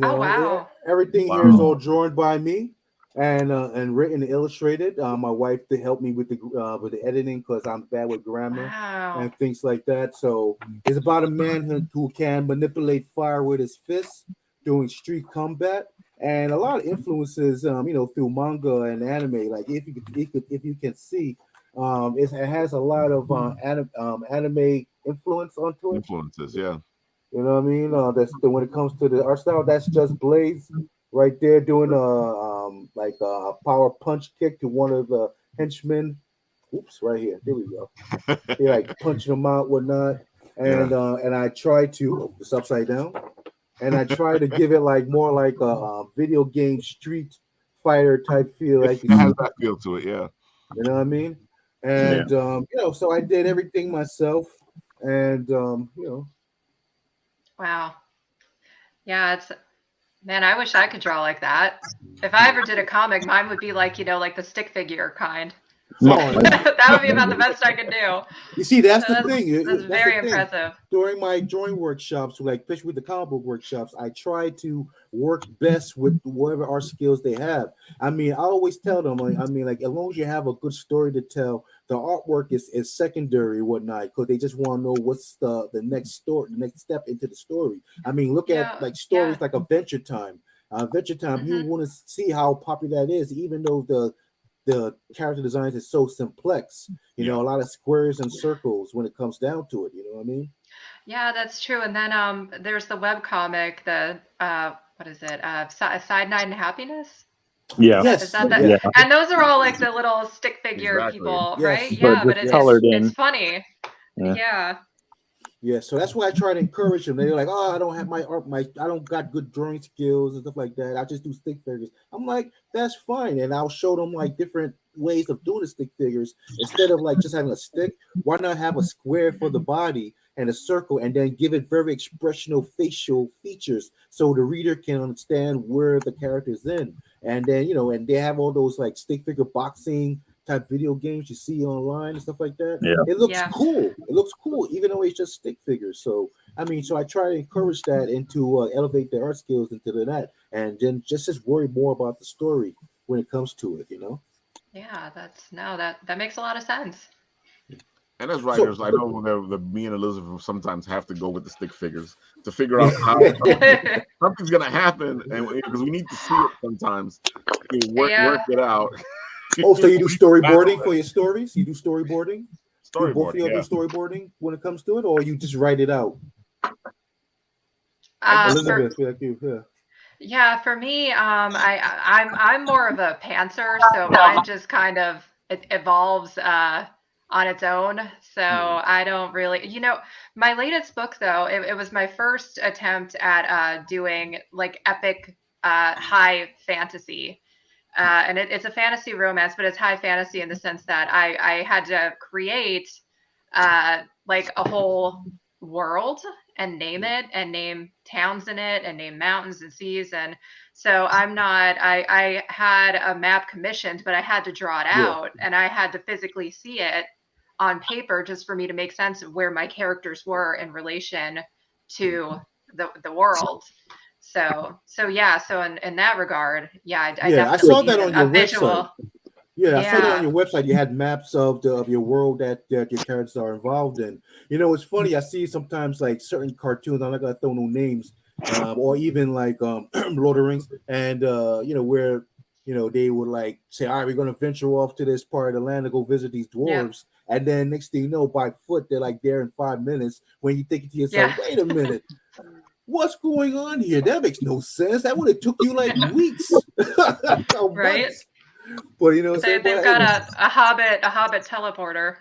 Oh, wow. everything here is Wow. all drawn by me, and written and illustrated. My wife to help me with the editing because I'm bad with grammar Wow. and things like that. So it's about a man who can manipulate fire with his fists during street combat, and a lot of influences, through manga and anime. Like if you can see, it has a lot of anime influence onto it. Influences, yeah. You know what I mean? When it comes to the art style, that's just Blaze right there doing like a power punch kick to one of the henchmen. Oops, right here. There we go. He like punching them out, whatnot, Yeah. and I try to it's upside down, and I try to give it like more like a video game street fighter type feel, It like you has see. that feel to it, yeah. You know what I mean? Yeah. And so I did everything myself, and Wow. Yeah, man, I wish I could draw like that. If I ever did a comic, mine would be like, like the stick figure kind. oh, That would be about the best I could do. you see, that's So the that's thing. that's That's the very thing. impressive. During my drawing workshops, like especially with the comic book workshops, I try to work best with whatever art skills they have. I mean, I always tell them, like as long as you have a good story to tell, the artwork is secondary, whatnot, because they just want to know what's the next story, the next step into the story. I mean, look at Yeah. like Yeah. stories like Adventure Time. Adventure Time, you Hmm. want to see how popular that is, even though the character designs is so simplex. Yeah. A lot of squares and circles when it comes down to it. You know what I mean? Yeah, that's true. And then there's the web comic, the what is it? Side Night and Happiness. Yeah. Is Yes, that yeah, Yeah. And those are all like the little stick figure Exactly. people, right? yes, But Yeah, but just it's yes. colored it's in. funny. Yeah. Yeah. Yeah, so that's why I try to encourage them. They're like, "Oh, I don't have I don't got good drawing skills and stuff like that. I just do stick figures." I'm like, "That's fine," and I'll show them like different ways of doing the stick figures instead of like just having a stick. Why not have a square for the body and a circle, and then give it very expressional facial features so the reader can understand where the character's in, and then and they have all those like stick figure boxing type video games you see online and stuff like that. Yeah. It looks Yeah. cool. It looks cool, even though it's just stick figures. So I mean, so I try to encourage that and to elevate their art skills into that, and then just worry more about the story when it comes to it. Yeah, that makes a lot of sense. And as writers, I know that me and Elizabeth sometimes have to go with the stick figures to figure out how something's gonna happen, and because we need to see it sometimes to work it out. Oh, so you do storyboarding for your stories? You do storyboarding? Do both of Storyboarding, you do storyboarding when it comes to it, or you just write it out? Elizabeth, like you, Yeah, for me, I'm more of a pantser, so mine just kind of it evolves on its own. So I don't really, my latest book though, it was my first attempt at doing like epic high fantasy. And it's a fantasy romance, but it's high fantasy in the sense that I had to create like a whole world and name it and name towns in it and name mountains and seas. And so I had a map commissioned, but I had to draw it out and I had to physically see it on paper just for me to make sense of where my characters were in relation to the world. So yeah. So in that regard, yeah, I I definitely saw that use on your a visual. website. Yeah, I saw that on your website. You had maps of your world that your characters are involved in. It's funny. I see sometimes like certain cartoons. I'm not gonna throw no names, or even like Lord of the Rings, and where they would like say, all right, we're gonna venture off to this part of the land to go visit these dwarves, and then next thing you know, by foot they're like there in 5 minutes. When you think to yourself, wait a minute. What's going on here? That makes no sense. That would have took you like weeks, right? Months. But they've got a hobbit teleporter.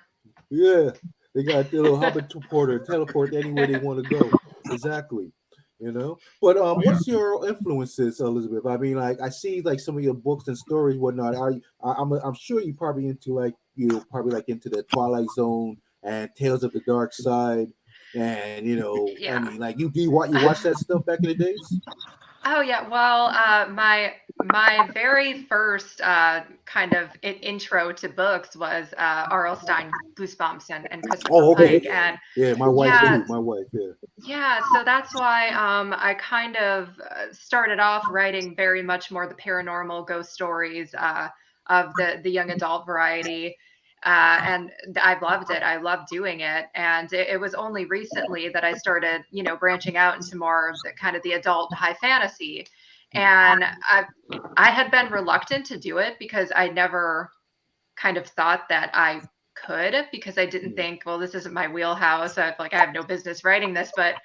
Yeah, they got their little hobbit teleporter, teleport anywhere they want to go. Exactly. But what's your influences, Elizabeth? I mean, like I see like some of your books and stories, whatnot. I'm sure you probably into like into the Twilight Zone and Tales of the Dark Side, and I mean, like you watch that stuff back in the days? Oh yeah, well, my very first kind of intro to books was R.L. Stein, Goosebumps, and Christopher Pike, and my wife too. My wife, yeah. So that's why I kind of started off writing very much more the paranormal ghost stories of the young adult variety. And I loved it. I loved doing it. And it was only recently that I started, branching out into more of the kind of the adult high fantasy. And I had been reluctant to do it because I never kind of thought that I could, because I didn't think, well, this isn't my wheelhouse. I have no business writing this, but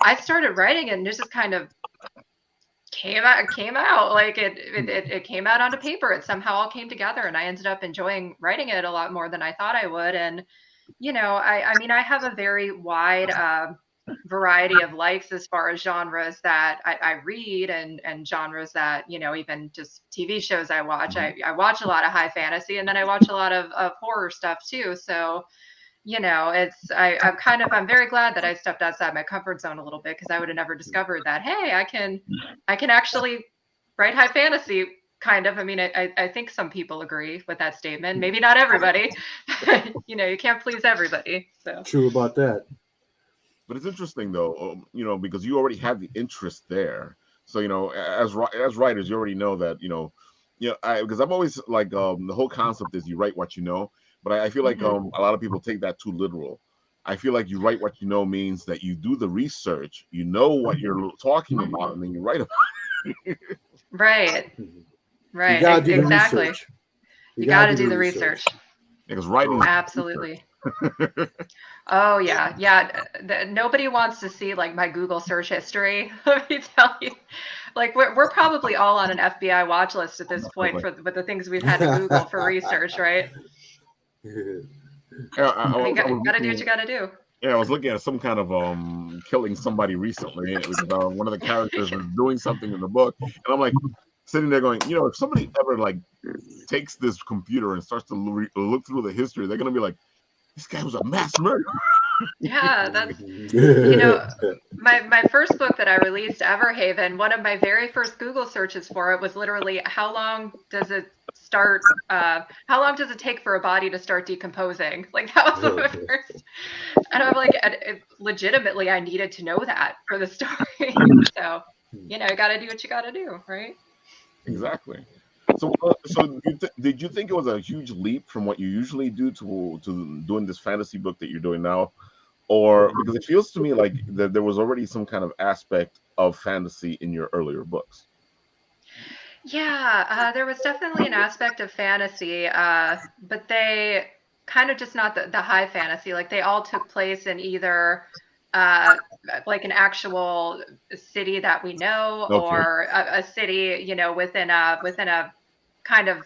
I started writing and this just kind of came out like it came out onto paper. It somehow all came together and I ended up enjoying writing it a lot more than I thought I would. And I mean, I have a very wide variety of likes as far as genres that I read and genres that even just TV shows I watch. I watch a lot of high fantasy and then I watch a lot of horror stuff too. So I'm very glad that I stepped outside my comfort zone a little bit, because I would have never discovered that, hey, I can actually write high fantasy, kind of. I mean, I think some people agree with that statement. Maybe not everybody. You can't please everybody. So true about that. But it's interesting though, because you already had the interest there. So as writers, you already know that because I've always like the whole concept is you write what you know. But I feel like a lot of people take that too literal. I feel like you write what you know means that you do the research, you know what you're talking about, and then you write about it. Right. You gotta do exactly. The research. You gotta do the research. Because writing, absolutely. Oh yeah. Nobody wants to see like my Google search history. Let me tell you, like we're probably all on an FBI watch list at this point with the things we've had to Google for research, right? You gotta do what you gotta do. Yeah, I was looking at some kind of killing somebody recently, and it was one of the characters was doing something in the book, and I'm like sitting there going, if somebody ever like takes this computer and starts to look through the history, they're gonna be like, this guy was a mass murderer. Yeah, that's my first book that I released, Everhaven, one of my very first Google searches for it was literally how long does it take for a body to start decomposing? Like that was the first. And I'm like, legitimately I needed to know that for the story. So you gotta do what you gotta do, right? Exactly. Did you think it was a huge leap from what you usually do to doing this fantasy book that you're doing now, or because it feels to me like there was already some kind of aspect of fantasy in your earlier books? Yeah, there was definitely an aspect of fantasy, but they kind of just not the high fantasy. Like they all took place in either uh, like an actual city that we know, Okay. or a city, within a kind of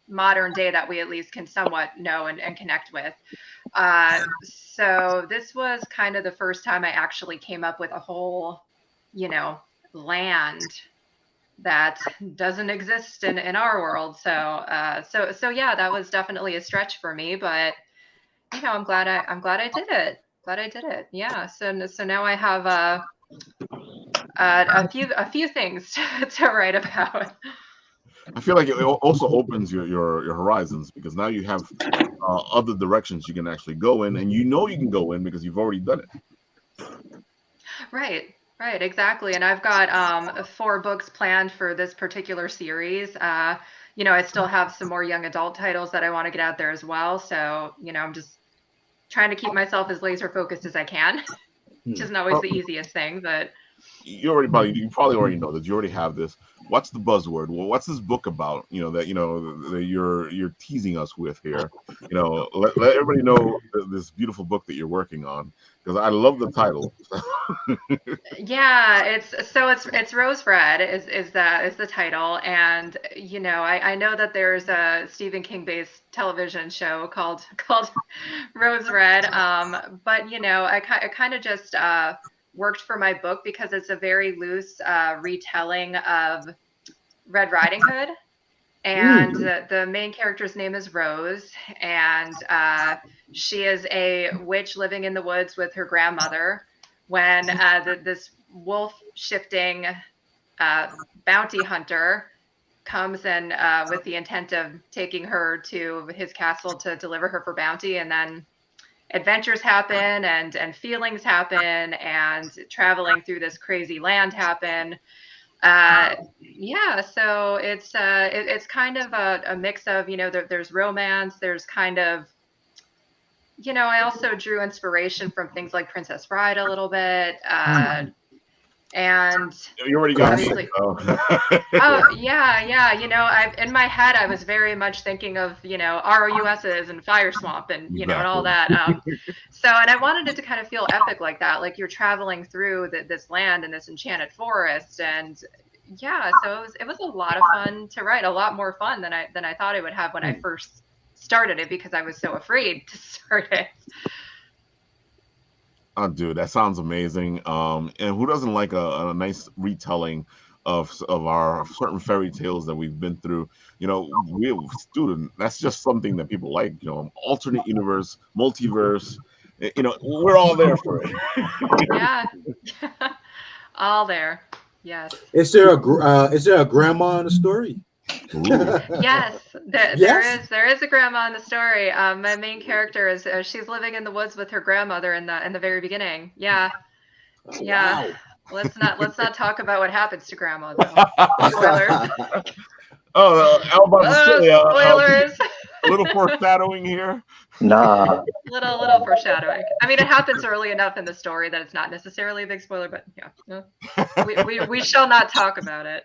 modern day that we at least can somewhat know and connect with. So this was kind of the first time I actually came up with a whole, you know, land that doesn't exist in our world. So yeah, that was definitely a stretch for me, but I'm glad I did it. Glad I did it. Yeah. So now I have a few things to write about. I feel like it also opens your horizons, because now you have other directions you can actually go in, and you can go in because you've already done it. Right. Right, exactly. And I've got 4 books planned for this particular series. I still have some more young adult titles that I want to get out there as well. So, I'm just trying to keep myself as laser focused as I can, which isn't always Well, the easiest thing, but you probably already know that you already have this. What's the buzzword? Well, what's this book about? That you're teasing us with here. Let everybody know this beautiful book that you're working on, because I love the title. yeah, it's Rose Red is the title, and I know that there's a Stephen King based television show called Rose Red, but I kind of just worked for my book because it's a very loose retelling of Red Riding Hood. And the main character's name is Rose, and she is a witch living in the woods with her grandmother when this wolf shifting bounty hunter comes and with the intent of taking her to his castle to deliver her for bounty, and then adventures happen and feelings happen and traveling through this crazy land happen. Yeah, so it's kind of a mix of, there's romance, there's kind of, I also drew inspiration from things like Princess Bride a little bit, and You already got me. obviously, So. oh yeah, I in my head I was very much thinking of, ROUSs and Fire Swamp and and all that. And I wanted it to kind of feel epic like that, like you're traveling through this land in this enchanted forest, and yeah, so it was a lot of fun to write, a lot more fun than I thought I would have when I first started it, because I was so afraid to start it. Oh, dude, that sounds amazing. And who doesn't like a nice retelling of our certain fairy tales that we've been through? Student, that's just something that people like. Alternate universe, multiverse. We're all there for it. Yeah. All there. Yes. Is there a grandma in the story? Ooh. Yes, Yes. there is a grandma in the story. My main character is she's living in the woods with her grandmother in the very beginning. Yeah, yeah. Wow. Let's not talk about what happens to grandma though. Spoilers. I'm about to say Spoilers. a little foreshadowing here. Nah, Little foreshadowing. I mean, it happens early enough in the story that it's not necessarily a big spoiler, but yeah, no. We shall not talk about it.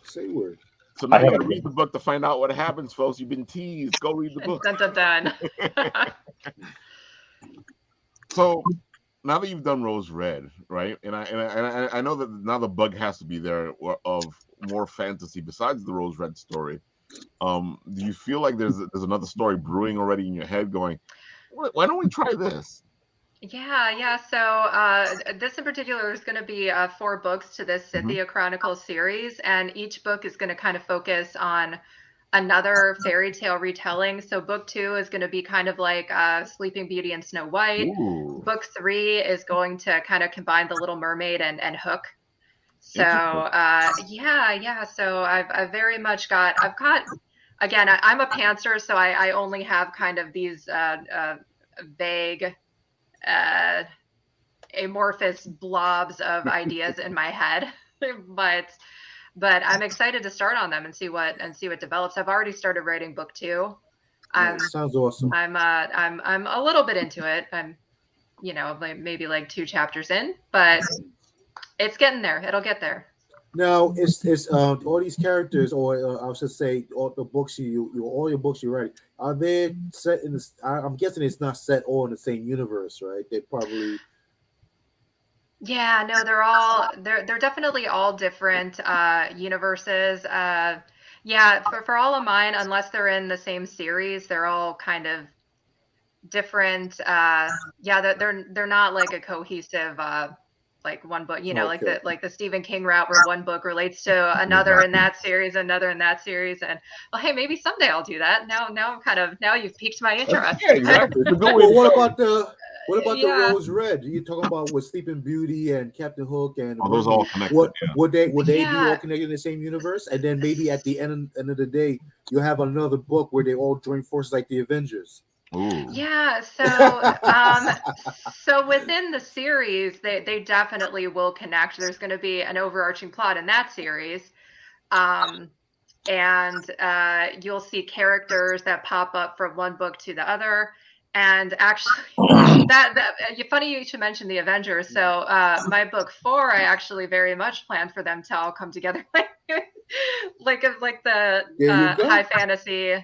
Say word. So now you got to read the book to find out what happens, folks. You've been teased. Go read the book. Dun dun dun. So now that you've done Rose Red, right? And I know that now the bug has to be there of more fantasy besides the Rose Red story. Do you feel like there's another story brewing already in your head, going, why don't we try this? Yeah. So this in particular is going to be 4 books to this Scythia Chronicles series, and each book is going to kind of focus on another fairy tale retelling. So book 2 is going to be kind of like Sleeping Beauty and Snow White. Ooh. Book 3 is going to kind of combine The Little Mermaid and Hook. So yeah. So I've very much I've got again, I'm a pantser, so I only have kind of these vague amorphous blobs of ideas in my head. But but I'm excited to start on them and see what develops. I've already started writing book 2. Sounds awesome. I'm a little bit into it. I'm, maybe like 2 chapters in, but it's getting there. It'll get there. Now, it's all these characters, or I should say, all the books all your books you write, are they set in this? I'm guessing it's not set all in the same universe, right? They probably. Yeah, no, they're definitely all different universes. Yeah, for all of mine, unless they're in the same series, they're all kind of different. Yeah, they're not like a cohesive like one book, Okay. like the Stephen King route where one book relates to another in that series, another in that series, and well, hey, maybe someday I'll do that. Now you've piqued my interest. Yeah, exactly. It's a good way Well, to what go. about the Yeah. Rose Red? You talking about with Sleeping Beauty and Captain Hook and Oh, those all connected. what Yeah. would they be Yeah. all connected in the same universe? And then maybe at the end of the day, you'll have another book where they all join forces like the Avengers. Ooh. Yeah, so within the series, they definitely will connect. There's going to be an overarching plot in that series, and you'll see characters that pop up from one book to the other. And actually, funny you should mention the Avengers. So my book 4, I actually very much planned for them to all come together, like the There you go. high fantasy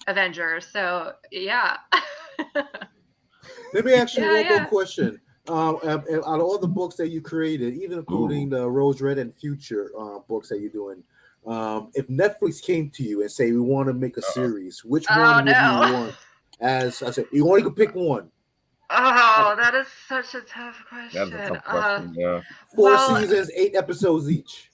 Avengers. So yeah. Let me ask you one more Yeah. question. Out of all the books that you created, even including the Rose Red and future books that you're doing, if Netflix came to you and say we want to make a series, which one would you want? As I said, you only could pick one. Oh, that is such a tough question. That's a tough question. Yeah. 4 seasons, 8 episodes each.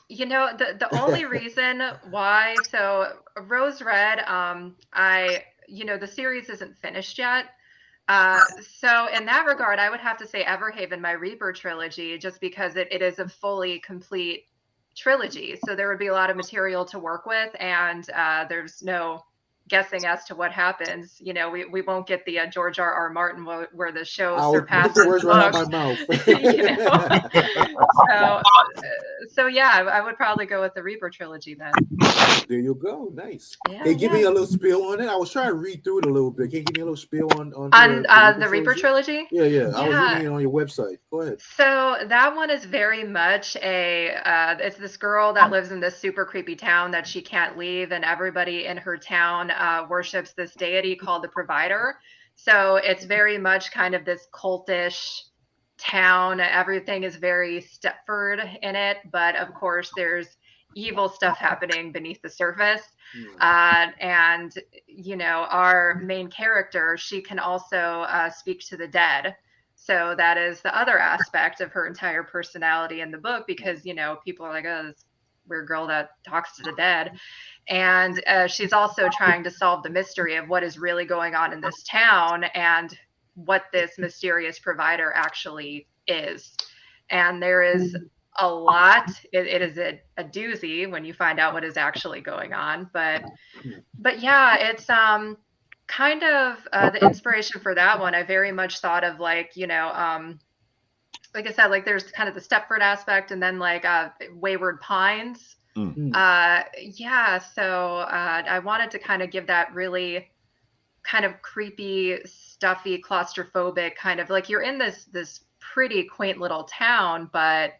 The only reason why, so Rose Red, the series isn't finished yet. So in that regard, I would have to say Everhaven, my Reaper trilogy, just because it is a fully complete trilogy. So there would be a lot of material to work with, and there's no guessing as to what happens. We won't get the George R.R. Martin where the show surpasses the words the right out books. my mouth. So yeah, I would probably go with the Reaper trilogy then. There you go. Nice. Yeah, Hey, give me a little spiel on it. I was trying to read through it a little bit. Can you give me a little spiel on the Reaper trilogy? Yeah. I was reading it on your website. Go ahead. So that one is very much it's this girl that lives in this super creepy town that she can't leave, and everybody in her town worships this deity called the Provider. So it's very much kind of this cultish town. Everything is very Stepford in it, but of course there's evil stuff happening beneath the surface. And our main character, she can also speak to the dead. So that is the other aspect of her entire personality in the book, because people are like, oh, this weird girl that talks to the dead. And she's also trying to solve the mystery of what is really going on in this town and what this mysterious provider actually is. And there is a lot. It is a doozy when you find out what is actually going on. But yeah, it's kind of the inspiration for that one. I very much thought of like I said, like there's kind of the Stepford aspect, and then like Wayward Pines. Yeah, so I wanted to kind of give that really kind of creepy, stuffy, claustrophobic kind of like you're in this pretty quaint little town, but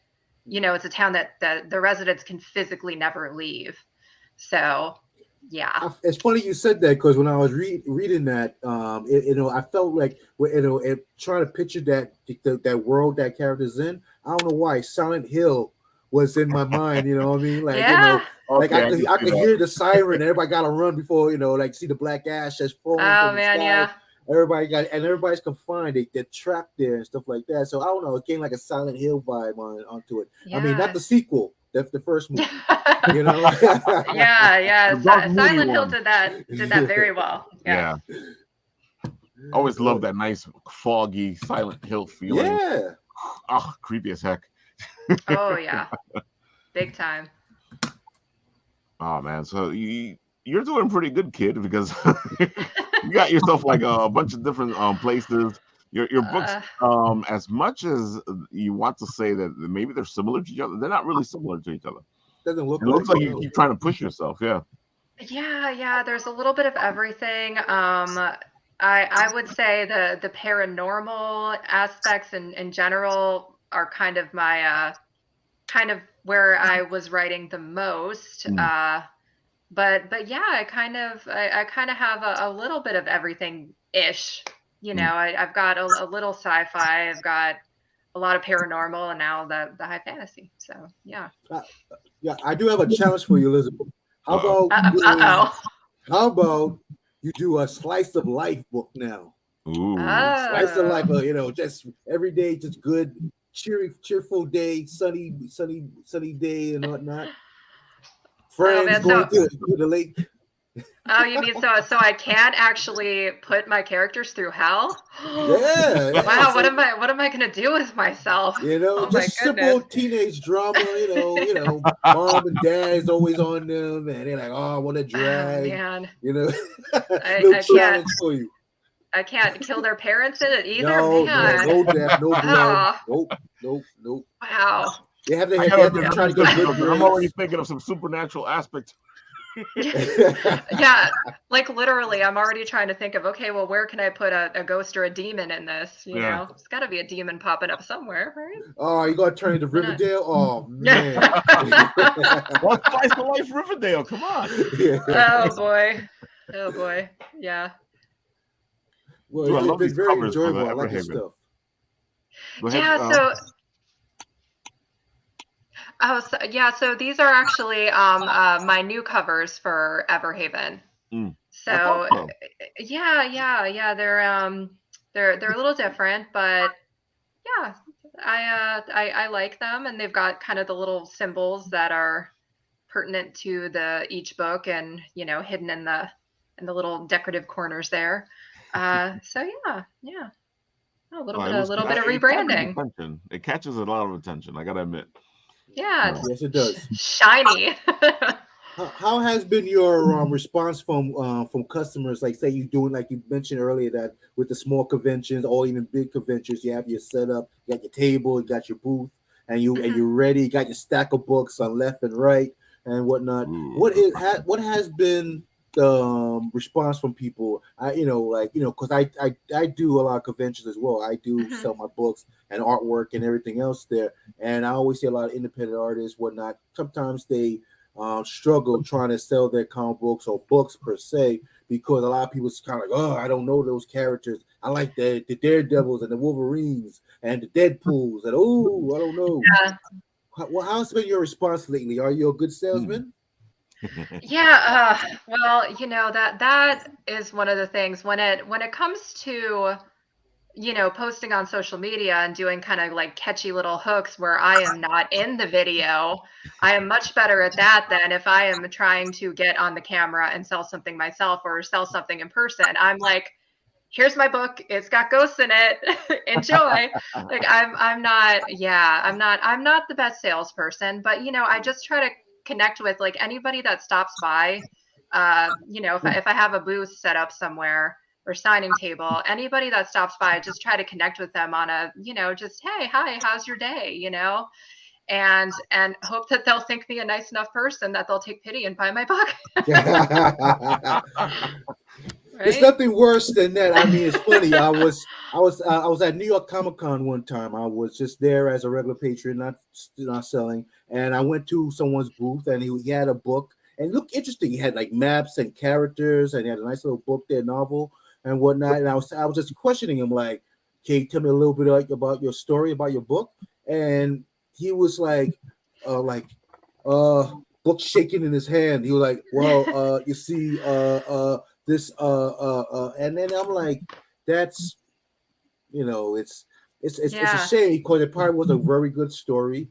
it's a town that the residents can physically never leave. So yeah, it's funny you said that, because when I was reading that, I felt like trying to picture that world that character's in. I don't know why Silent Hill was in my mind. You know what I mean? Like I could hear the siren. Everybody got to run before see the black ash that's falling from the sky. Yeah. Everybody's confined. They're trapped there and stuff like that. So I don't know. It came like a Silent Hill vibe onto it. Yeah. I mean, not the sequel. That's the first movie. Yeah. Silent Hill did that very well. Yeah. Always love that nice foggy Silent Hill feeling. Yeah. Oh, creepy as heck. Oh yeah, big time. Oh man, so you're doing pretty good, kid, because you got yourself like a bunch of different places. Your books, as much as you want to say that maybe they're similar to each other, they're not really similar to each other. Doesn't look It looks like you no. keep trying to push yourself. Yeah. Yeah, there's a little bit of everything. I would say the paranormal aspects in general are kind of my kind of where I was writing the most. But yeah, I kind of have a little bit of everything ish. I've got a little sci-fi, I've got a lot of paranormal, and now the high fantasy. So yeah. Yeah, I do have a challenge for you, Elizabeth. How Uh-oh. about Uh-oh. how about you do a slice of life book now? Ooh. Slice of life, Oh. just every day, just good, cheerful day, sunny day and whatnot. Oh Friends man, going so to the lake. you mean so I can't actually put my characters through hell? Yeah. Wow, So, what am I gonna do with myself? Oh my just goodness. simple teenage drama. Mom and dad is always on them, and they're like, "Oh, I want to Oh drag." man. Little I challenge for you. can't kill their parents in it either, No man. death, no blood. Oh, Nope. wow. They have I to gotta do try to research get good because I'm already grades. thinking of some supernatural aspects. Yeah, like literally, I'm already trying to think of, okay, well, where can I put a ghost or a demon in this? Yeah. It's got to be a demon popping up somewhere, right? Oh, you gonna turn into Why not? Riverdale? Oh man. Let's slice the life Riverdale. Come on. Oh boy, yeah. Well, Dude, I it's love these been very covers for the enjoyable. I like your Everhaven. stuff. Go ahead. Yeah, so these are actually my new covers for Everhaven. I So thought so. yeah, they're a little different, but yeah, I like them, and they've got kind of the little symbols that are pertinent to each book, and hidden in the little decorative corners there. So yeah, a little It bit looks of it catches rebranding. attention. It catches a lot of attention. I gotta admit. Yeah, Yes, it does. shiny. How has been your response from customers? Like, say you doing like you mentioned earlier that with the small conventions or even big conventions, you have your setup, you got your table, you got your booth, and you're ready. You got your stack of books on left and right and whatnot. Ooh, What has been the response from people? Because I do a lot of conventions as well. I do Mhm. sell my books and artwork and everything else there, and I always see a lot of independent artists, whatnot. Sometimes they struggle trying to sell their comic books or books per se because a lot of people's kind of like, oh, I don't know those characters. I like the Daredevils and the Wolverines and the Deadpools, and I don't know. Yeah. How's been your response lately? Are you a good salesman? Yeah, well, that is one of the things when it comes to posting on social media and doing kind of like catchy little hooks where I am not in the video. I am much better at that than if I am trying to get on the camera and sell something myself or sell something in person. I'm like, here's my book. It's got ghosts in it. Enjoy. Like I'm not the best salesperson, but I just try to connect with like anybody that stops by. If I have a booth set up somewhere or signing table, anybody that stops by, just try to connect with them on a, just, hey, hi, how's your day? And hope that they'll think me a nice enough person that they'll take pity and buy my book. There's Right? nothing worse than that. I mean, it's funny. I was at New York Comic Con one time. I was just there as a regular patron, not selling. And I went to someone's booth, and he had a book, and it looked interesting. He had like maps and characters, and he had a nice little book there, novel and whatnot. And I was just questioning him, like, "Can you tell me a little bit about your story, about your book?" And he was like, book shaking in his hand. He was like, "Well, you see, this and then I'm like, that's it's a Yeah. shame because it probably was a very good story.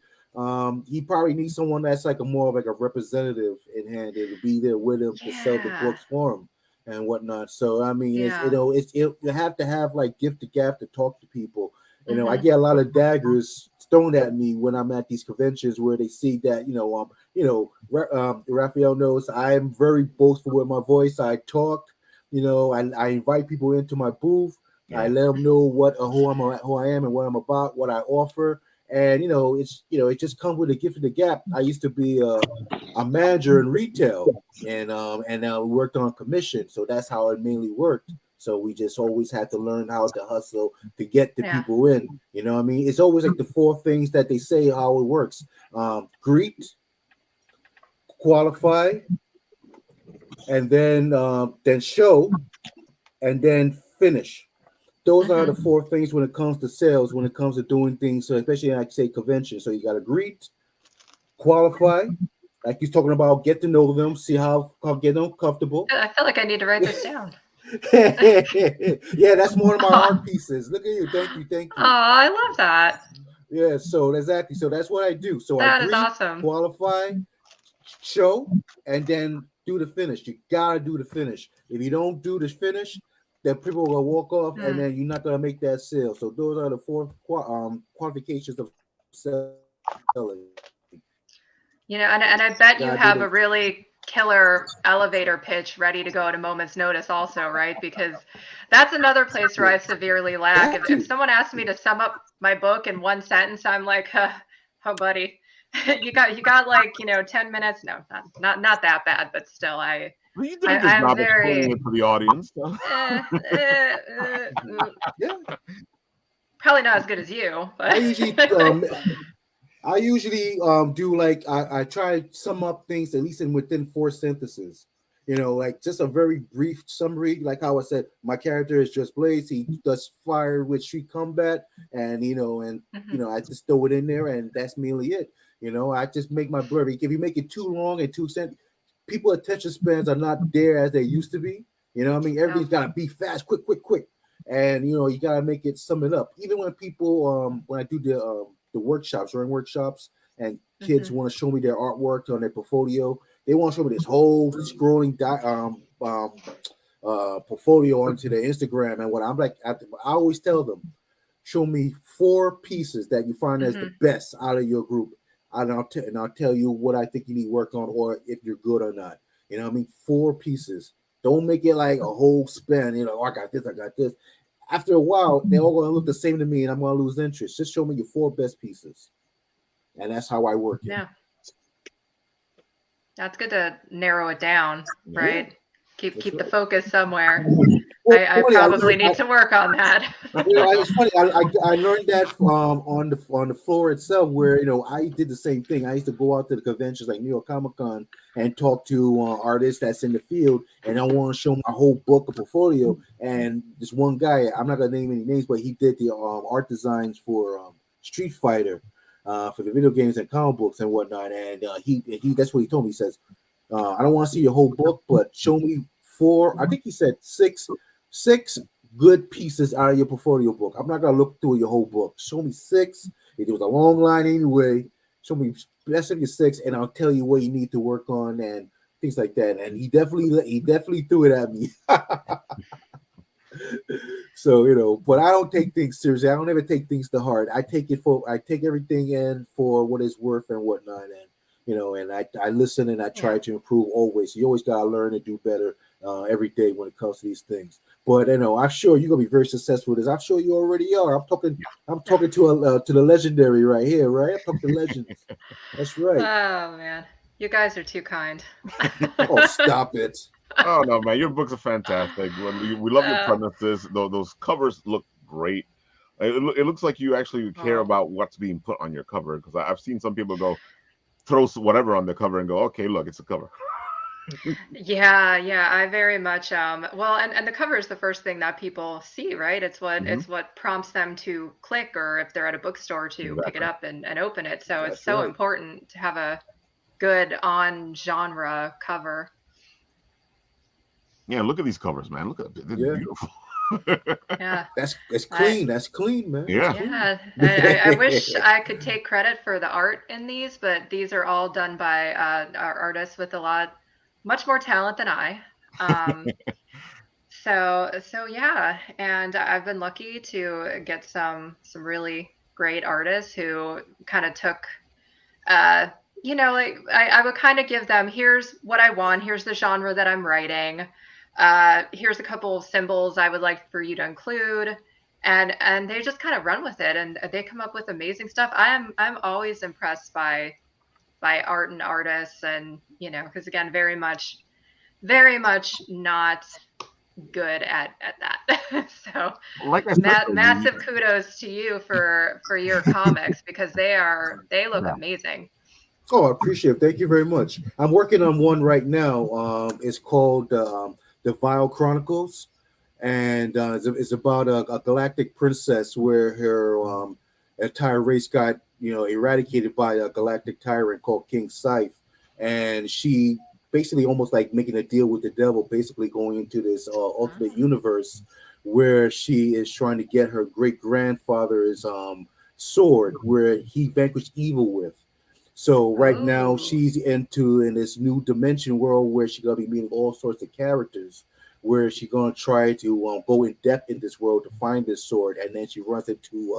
He probably needs someone that's like more of like a representative in hand to be there with him to sell the Yeah. books for him and whatnot. So I mean, Yeah. you have to have like gift to gab to talk to people. I Mhm. get a lot of daggers thrown at me when I'm at these conventions where they see that Raphael knows I am very boastful with my voice. I talk, I invite people into my booth. I Yeah. let them know who I am and what I'm about, what I offer, And it just comes with a gift of the gap. I used to be a manager in retail, and we worked on commission, so that's how it mainly worked. So we just always had to learn how to hustle to get the Yeah. people in. You know what I mean? It's always like the 4 things that they say how it works: greet, qualify, and then show, and then finish. Those are the 4 things when it comes to sales, when it comes to doing things. So especially like say convention. So you got to greet, qualify, like he's talking about, get to know them, see how get them comfortable. I feel like I need to write this down. Yeah, that's one of my Oh, art pieces. Look at you. Thank you. I love that. Yeah, so exactly. So that's what I do. So I That is greet, awesome. qualify, show, and then do the finish. You gotta do the finish. If you don't do the finish, then people will walk off, and then you're not gonna make that sale. So those are the 4 qualifications of selling. And I bet you Gotta do have the a really killer elevator pitch ready to go at a moment's notice also, right? Because that's another place where I severely lack. Got If to. someone asks me to sum up my book in 1 sentence, I'm like, oh buddy, you got like, 10 minutes. No, not that bad, but still Well, you did a good I'm job very explaining it to the audience. Yeah. probably not as good as you, but I usually do like I try to sum up things at least within 4 sentences. Like just a very brief summary, like how I said, my character is just Blaze. He does fire with street combat, and I just throw it in there, and that's mainly it. I just make my blurry. If you make it too long and too sent, people attention spans are not there as they used to be. What I mean? Everything's gotta be fast, quick. And you gotta make it sum it up. Even when people when I do the workshops, running workshops, and kids want to show me their artwork on their portfolio. They want to show me this whole scrolling portfolio onto their Instagram. And what I'm like, I always tell them, show me 4 pieces that you find as the best out of your group, and I'll tell you what I think you need work on, or if you're good or not. What I mean? 4 pieces. Don't make it like a whole span. I got this. After a while, they're all going to look the same to me, and I'm going to lose interest. Just show me your 4 best pieces, and that's how I work it. Yeah, that's good to narrow it down, right? Keep the focus somewhere. Well, I probably need to work on that. It's funny. I learned that on the floor itself, where I did the same thing. I used to go out to the conventions like New York Comic Con and talk to artists that's in the field, and I want to show my whole book or portfolio. And this one guy, I'm not gonna name any names, but he did the art designs for Street Fighter, for the video games and comic books and whatnot. And he that's what he told me. He says, I don't want to see your whole book, but show me 4. I think he said 6 good pieces out of your portfolio book. I'm not gonna look through your whole book. Show me 6. If it was a long line anyway, show me best of your 6, and I'll tell you what you need to work on and things like that. And he definitely threw it at me. So but I don't take things seriously. I don't ever take things to heart. I take everything in for what it's worth and whatnot. And I listen, and I try to improve always. You always gotta learn and do better every day when it comes to these things. But I'm sure you're gonna be very successful with this. I'm sure you already are. I'm talking to the legendary right here, right? I'm talking to legends. That's right. Oh man, you guys are too kind. Oh, stop it. Oh no, man, your books are fantastic. We love your premises. Those covers look great. It looks like you actually care about what's being put on your cover, because I've seen some people go throw whatever on the cover and go, okay, look, it's a cover. Yeah, I very much well, and the cover is the first thing that people see, right? It's what prompts them to click, or if they're at a bookstore, to pick it up and open it. So it's so important to have a good on genre cover. Yeah, look at these covers, man. Look at they're beautiful. Yeah, that's clean. That's clean, man. Yeah. I wish I could take credit for the art in these, but these are all done by our artists with much more talent than I. So yeah, and I've been lucky to get some really great artists who kind of took, like I would kind of give them, here's what I want, here's the genre that I'm writing, here's a couple of symbols I would like for you to include, and they just kind of run with it, and they come up with amazing stuff. I'm always impressed by art and artists, and because again, very much not good at that. So Like I said, though, massive kudos to you for your comics, because they look yeah. amazing. Oh, I appreciate it. Thank you very much. I'm working on one right now. It's called The Vile Chronicles, and it's about a galactic princess where her entire race got eradicated by a galactic tyrant called King Scythe, and she basically almost like making a deal with the devil, basically going into this alternate universe where she is trying to get her great grandfather's sword, where he vanquished evil with. So right now Oh. she's in this new dimension world where she's gonna be meeting all sorts of characters, where she's gonna try to go in depth in this world to find this sword, and then she runs into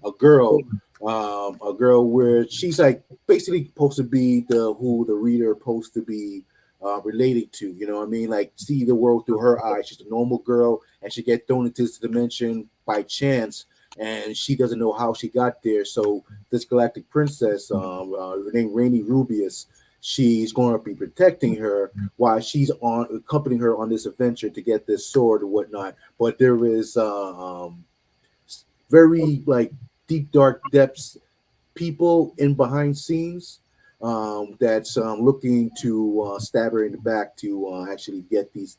a girl, a girl where she's like basically supposed to be who the reader supposed to be relating to. You know what I mean? Like see the world through her eyes. She's a normal girl, and she gets thrown into this dimension by chance, and she doesn't know how she got there. So this galactic princess, her name Rainy Rubius, she's going to be protecting her while she's on accompanying her on this adventure to get this sword and whatnot. But there is very like deep dark depths people in behind scenes that's looking to stab her in the back to actually get this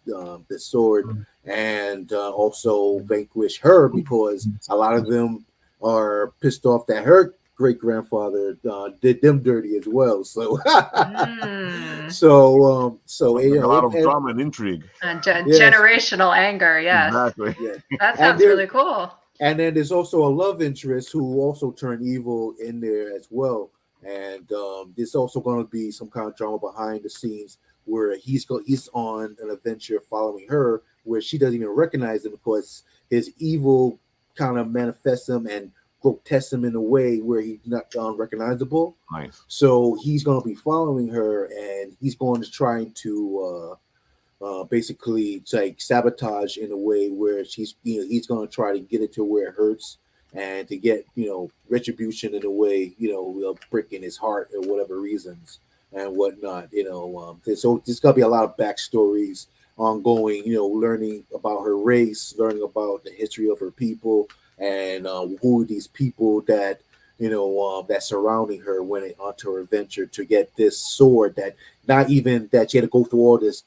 sword and also vanquish her, because a lot of them are pissed off that her great grandfather did them dirty as well. So so Like a lot of drama and intrigue. And yes, generational anger, yes. Exactly. yeah. That sounds really cool. And then there's also a love interest who also turned evil in there as well. And there's also going to be some kind of drama behind the scenes where he's on an adventure following her, where she doesn't even recognize him because his evil kind of manifests him and grotesques him in a way where he's not unrecognizable. Nice. So he's going to be following her, and he's going to try to basically like sabotage in a way where he's going to try to get it to where it hurts and to get retribution in a way, a brick in his heart or whatever reasons and whatnot. So there's gonna be a lot of backstories ongoing, learning about her race, learning about the history of her people, and who are these people that that surrounding her went onto her adventure to get this sword, that not even that she had to go through all this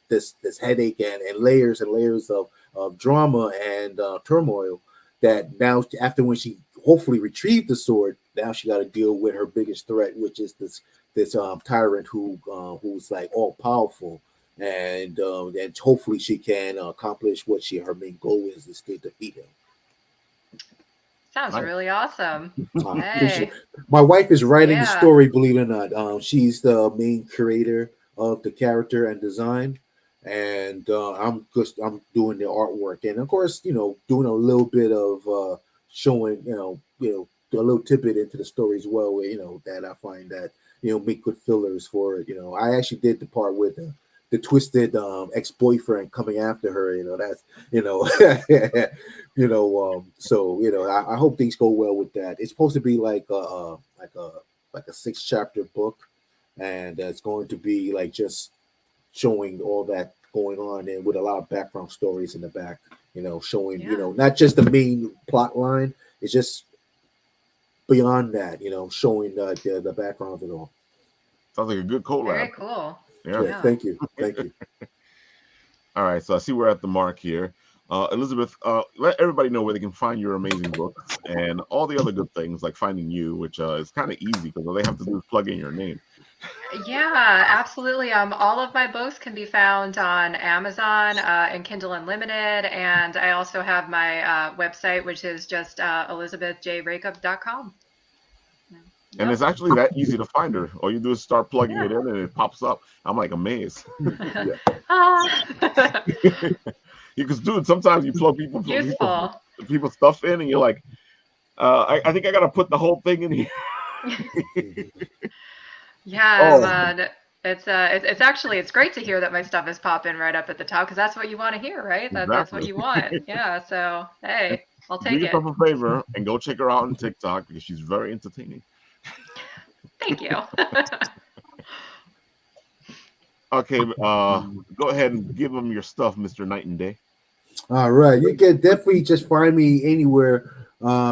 headache and layers of drama and turmoil, that now after when she hopefully retrieved the sword, now she got to deal with her biggest threat, which is this tyrant who's like all powerful, and hopefully she can accomplish what her main goal is to defeat him. Sounds really awesome. Hey. My wife is writing the story, believe it or not. She's the main creator of the character and design, and I'm doing the artwork, and of course, doing a little bit of showing, a little tidbit into the story as well, where that I find that make good fillers for it. I actually did the part with the twisted ex-boyfriend coming after her. That's so I hope things go well with that. It's supposed to be like a 6-chapter book, and it's going to be like just showing all that going on, and with a lot of background stories in the back, showing not just the main plot line, it's just beyond that, showing the background of it all. Sounds like a good collab. Very cool. Yeah. Thank you. All right, so I see we're at the mark here. Elizabeth, let everybody know where they can find your amazing books and all the other good things, like finding you, which is kind of easy because all they have to do is plug in your name. Yeah, absolutely. All of my books can be found on Amazon and Kindle Unlimited, and I also have my website, which is just elizabethjrekab.com. And it's actually that easy to find her. All you do is start plugging it in, and it pops up. I'm like amazed. Because, dude, sometimes you plug people stuff in, and you're like, I think I got to put the whole thing in here. Yeah, it's great to hear that my stuff is popping right up at the top, because that's what you want to hear, right? That's what you want. Yeah. So hey. I'll Do take it. yourself a favor and go check her out on TikTok because she's very entertaining. Thank you. Okay, go ahead and give them your stuff, Mr. Night and Day. All right, you can definitely just find me anywhere.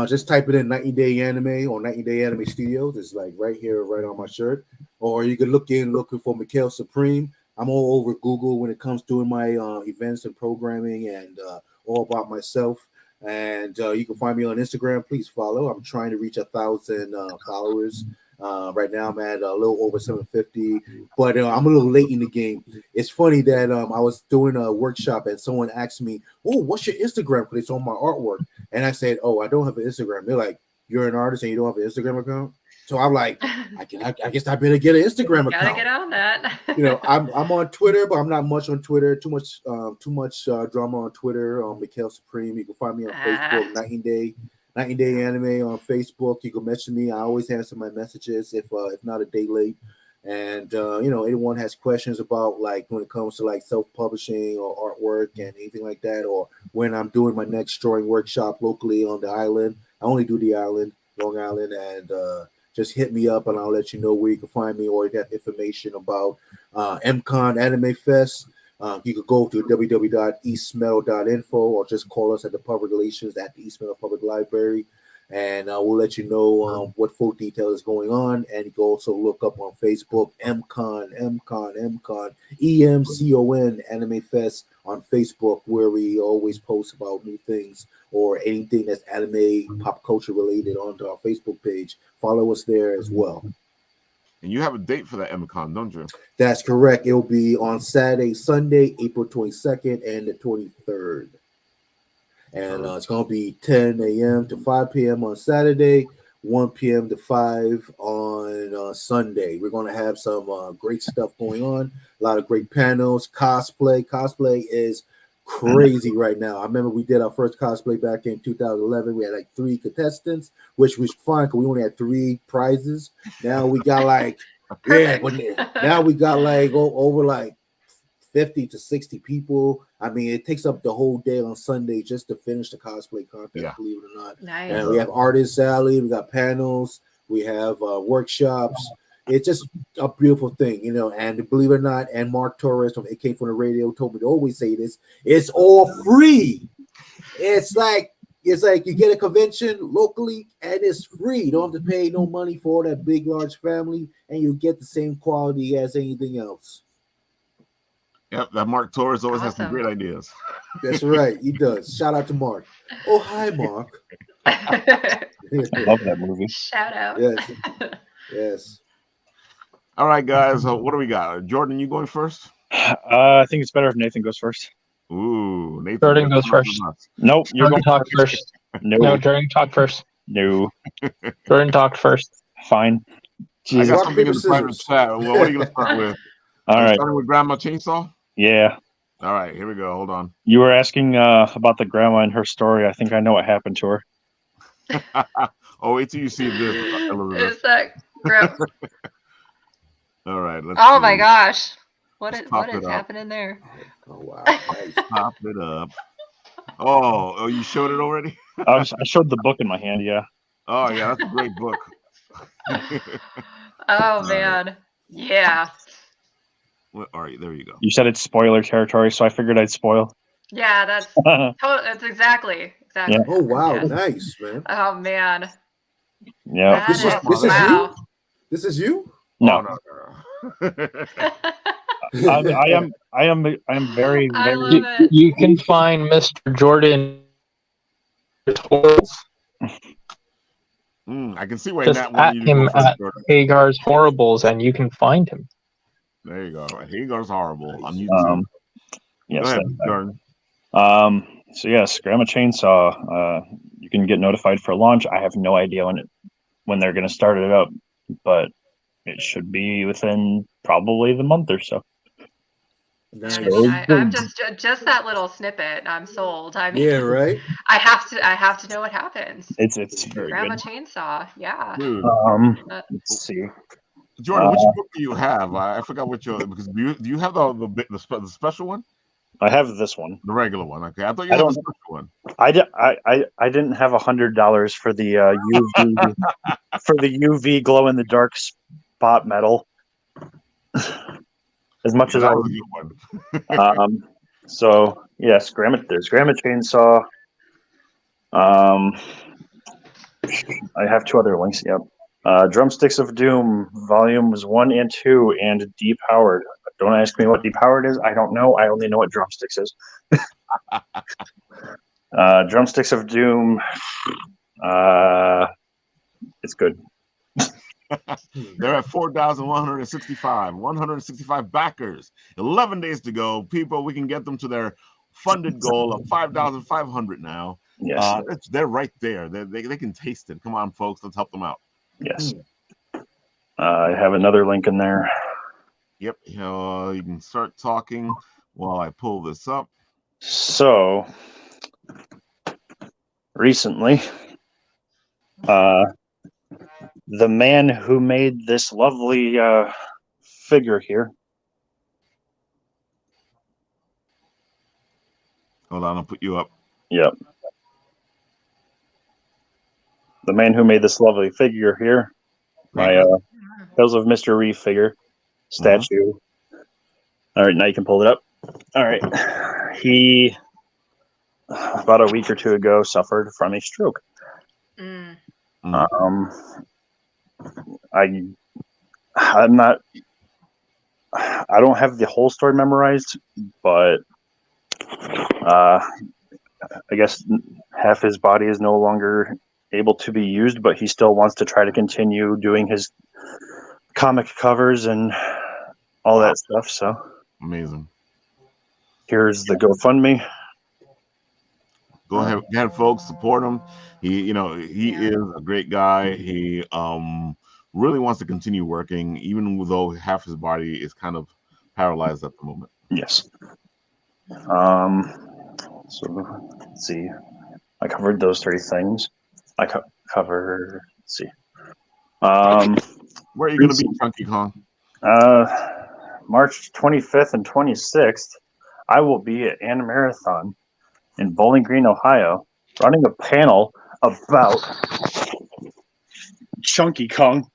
Just type it in 90 Day Anime or 90 Day Anime Studios. It's like right here, right on my shirt. Or you can looking for Mikhail Supreme. I'm all over Google when it comes to my events and programming and all about myself. And you can find me on Instagram. Please follow. I'm trying to reach 1,000 followers. Right now, I'm at a little over 750, but I'm a little late in the game. It's funny that I was doing a workshop and someone asked me, "Oh, what's your Instagram?" Because it's on my artwork, and I said, "Oh, I don't have an Instagram." They're like, "You're an artist and you don't have an Instagram account?" So I'm like, I guess I better get an Instagram account. Gotta get on that. I'm on Twitter, but I'm not much on Twitter. Too much drama on Twitter. Mikhail Supreme. You can find me on Facebook. 90 Day Anime on Facebook. You can message me. I always answer my messages if not a day late. And anyone has questions about like when it comes to like self-publishing or artwork and anything like that, or when I'm doing my next drawing workshop locally on the island. I only do the island, Long Island, and just hit me up and I'll let you know where you can find me or you got information about MCon Anime Fest. You could go to www.eastmeadow.info or just call us at the public relations at the East Meadow Public Library, and we'll let you know what full detail is going on. And you can also look up on Facebook EMCon Anime Fest on Facebook, where we always post about new things or anything that's anime pop culture related onto our Facebook page. Follow us there as well. And you have a date for that MCon, don't you? That's correct. It'll be on Sunday, April 22nd and the 23rd. And it's going to be 10 a.m. to 5 p.m. on Saturday, 1 p.m. to 5 on Sunday. We're going to have some great stuff going on. A lot of great panels, cosplay. Cosplay is crazy right now. I remember we did our first cosplay back in 2011. We had like 3 contestants, which was fun because we only had 3 prizes. Now we got like, now we got like over like 50 to 60 people. I mean, it takes up the whole day on Sunday just to finish the cosplay contest, believe it or not. Nice. And we have artist alley, we got panels, we have workshops. It's just a beautiful thing, and believe it or not, and Mark Torres from AK from the Radio told me to always say this, it's all free. It's like you get a convention locally and it's free. You don't have to pay no money for that big, large family, and you get the same quality as anything else. Yep, that Mark Torres always has some great ideas. That's right, he does. Shout out to Mark. Oh, hi, Mark. I love that movie. Shout out. Yes. All right, guys. What do we got? Jordan, you going first? I think it's better if Nathan goes first. Ooh, Nathan. Jordan goes first. Nope, you're Jordan going talk first. No, Jordan talk first. No. Jordan talked first. Fine. I got Rock, something paper, in the private scissors. chat. What are you going to start with? All right. Starting with Grandma Chainsaw? Yeah. All right, here we go. Hold on. You were asking about the grandma and her story. I think I know what happened to her. Oh, wait till you see this, Elizabeth. Is that grip? All right. Let's Oh see. my gosh. What is pop it up. happening there? Oh, wow. Nice. Pop it up. Oh, you showed it already? I showed the book in my hand, yeah. Oh, yeah, that's a great book. Oh man. Yeah. All right, there you go. You said it's spoiler territory, so I figured I'd spoil. Yeah, that's exactly. Yeah. Oh, wow. Yeah. Nice, man. Oh man. Yeah. This is Wow. you? This is you? No. Oh, I am very, I very. love it. You can find Mr. Jordan I can see why just Nat at wanted you to him go first, at Jordan. Hagar's Horribles, and you can find him. There you go. Hagar's Horrible on YouTube. Yes. Go ahead, Jordan. So yes, Grandma Chainsaw. You can get notified for launch. I have no idea when they're going to start it up, but it should be within probably the month or so. Nice. I'm just that little snippet. I'm sold. I mean, Yeah, right? I have to know what happens. It's very Grandma good. Chainsaw. Yeah. Dude, Let's see. Jordan, which book do you have? I forgot which because do you have the special one? I have this one. The regular one. Okay, I thought you I had the don't- special one. I didn't have $100 for the UV for the UV glow in the dark spot metal. As much as That I was a good one. so yes, there's Grandma Chainsaw. I have 2 other links. Yep. Drumsticks of Doom, volumes 1 and 2, and Depowered. Don't ask me what Depowered is. I don't know. I only know what Drumsticks is. Drumsticks of Doom. It's good. They're at 4,165. 165 backers. 11 days to go. People, we can get them to their funded goal of 5,500 now. Yes. They're right there. They can taste it. Come on, folks. Let's help them out. Yes. I have another link in there. Yep. You can start talking while I pull this up. So recently, the man who made this lovely figure here. Hold on, I'll put you up. Yep. The man who made this lovely figure here, my Tales of Mr. Reeve figure statue. All right, now you can pull it up. All right. He, about a week or 2 ago, suffered from a stroke. I'm not. I don't have the whole story memorized, but I guess half his body is no longer able to be used, but he still wants to try to continue doing his comic covers and all that stuff. So amazing. Here's the GoFundMe. Go ahead, folks, support him. He is a great guy. He really wants to continue working, even though half his body is kind of paralyzed at the moment. Yes. So let's see. I covered those 3 things. I covered. Let's see. Where are you going to be, Chunky Kong? March 25th and 26th. I will be at Ann Marathon in Bowling Green, Ohio, running a panel about Chunky Kong.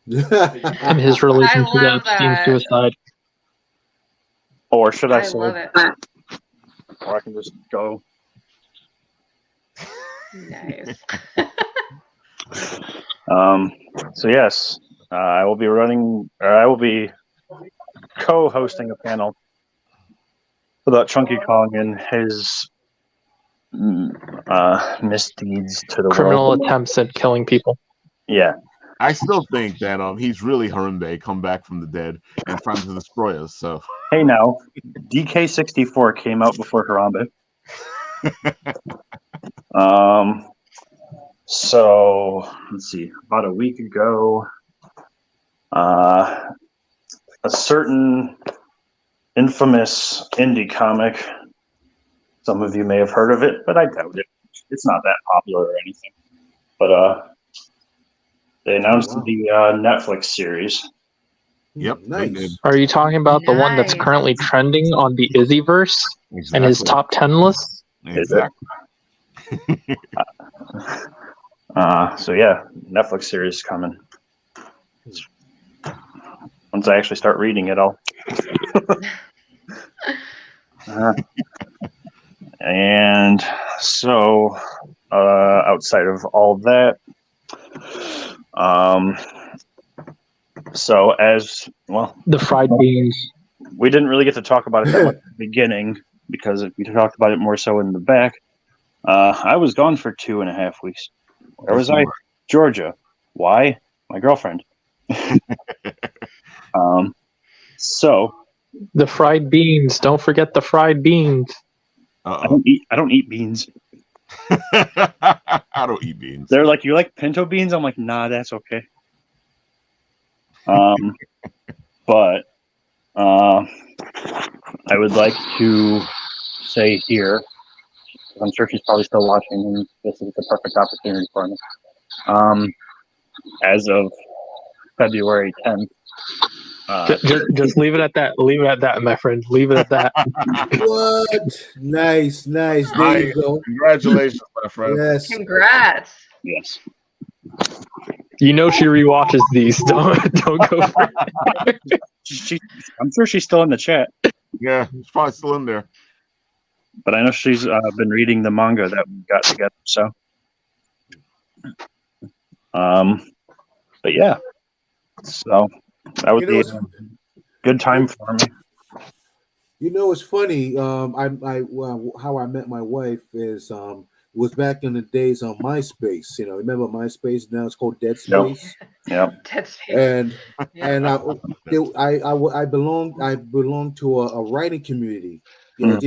And his relation to the Epstein suicide. Or should I I say? love it. Or I can just go. Nice. So yes, I will be co-hosting a panel about Chunky Kong and his misdeeds to the Criminal world. attempts at killing people. Yeah. I still think that he's really Harambe, come back from the dead and trying to destroy us. So Hey now, DK64 came out before Harambe. So let's see. About a week ago, a certain infamous indie comic. Some of you may have heard of it, but I doubt it. It's not that popular or anything. But they announced the Netflix series. Yep. Nice. Are you talking about the one that's Nice. currently trending on the Izzyverse and his top 10 list? Exactly. So yeah, Netflix series coming. Once I actually start reading it, I'll. And so, outside of all that, so as well, The fried beans. we didn't really get to talk about it that much at the beginning because we talked about it more so in the back. I was gone for 2.5 weeks. Where was I? Georgia. Why? My girlfriend. So The fried beans. Don't forget the fried beans. I don't eat beans. I don't eat beans. They're like, you like pinto beans? I'm like, nah, that's okay. But I would like to say here, I'm sure she's probably still watching, and this is the perfect opportunity for me. As of February 10th, Just leave it at that. Leave it at that, my friend. Leave it at that. What? Nice. There Nice. you go. Congratulations, my friend. Yes. Congrats. Yes. You know she rewatches these. Don't go for it. I'm sure she's still in the chat, Yeah, it's probably still in there. but I know she's been reading the manga that we got together. So, but yeah, so that would be a good time for me. You know, it's funny. Well, how I met my wife is was back in the days on MySpace. You know, remember MySpace? Now it's called Dead Space. Yeah. Dead Space. And Yeah. I belong to a writing community. You know,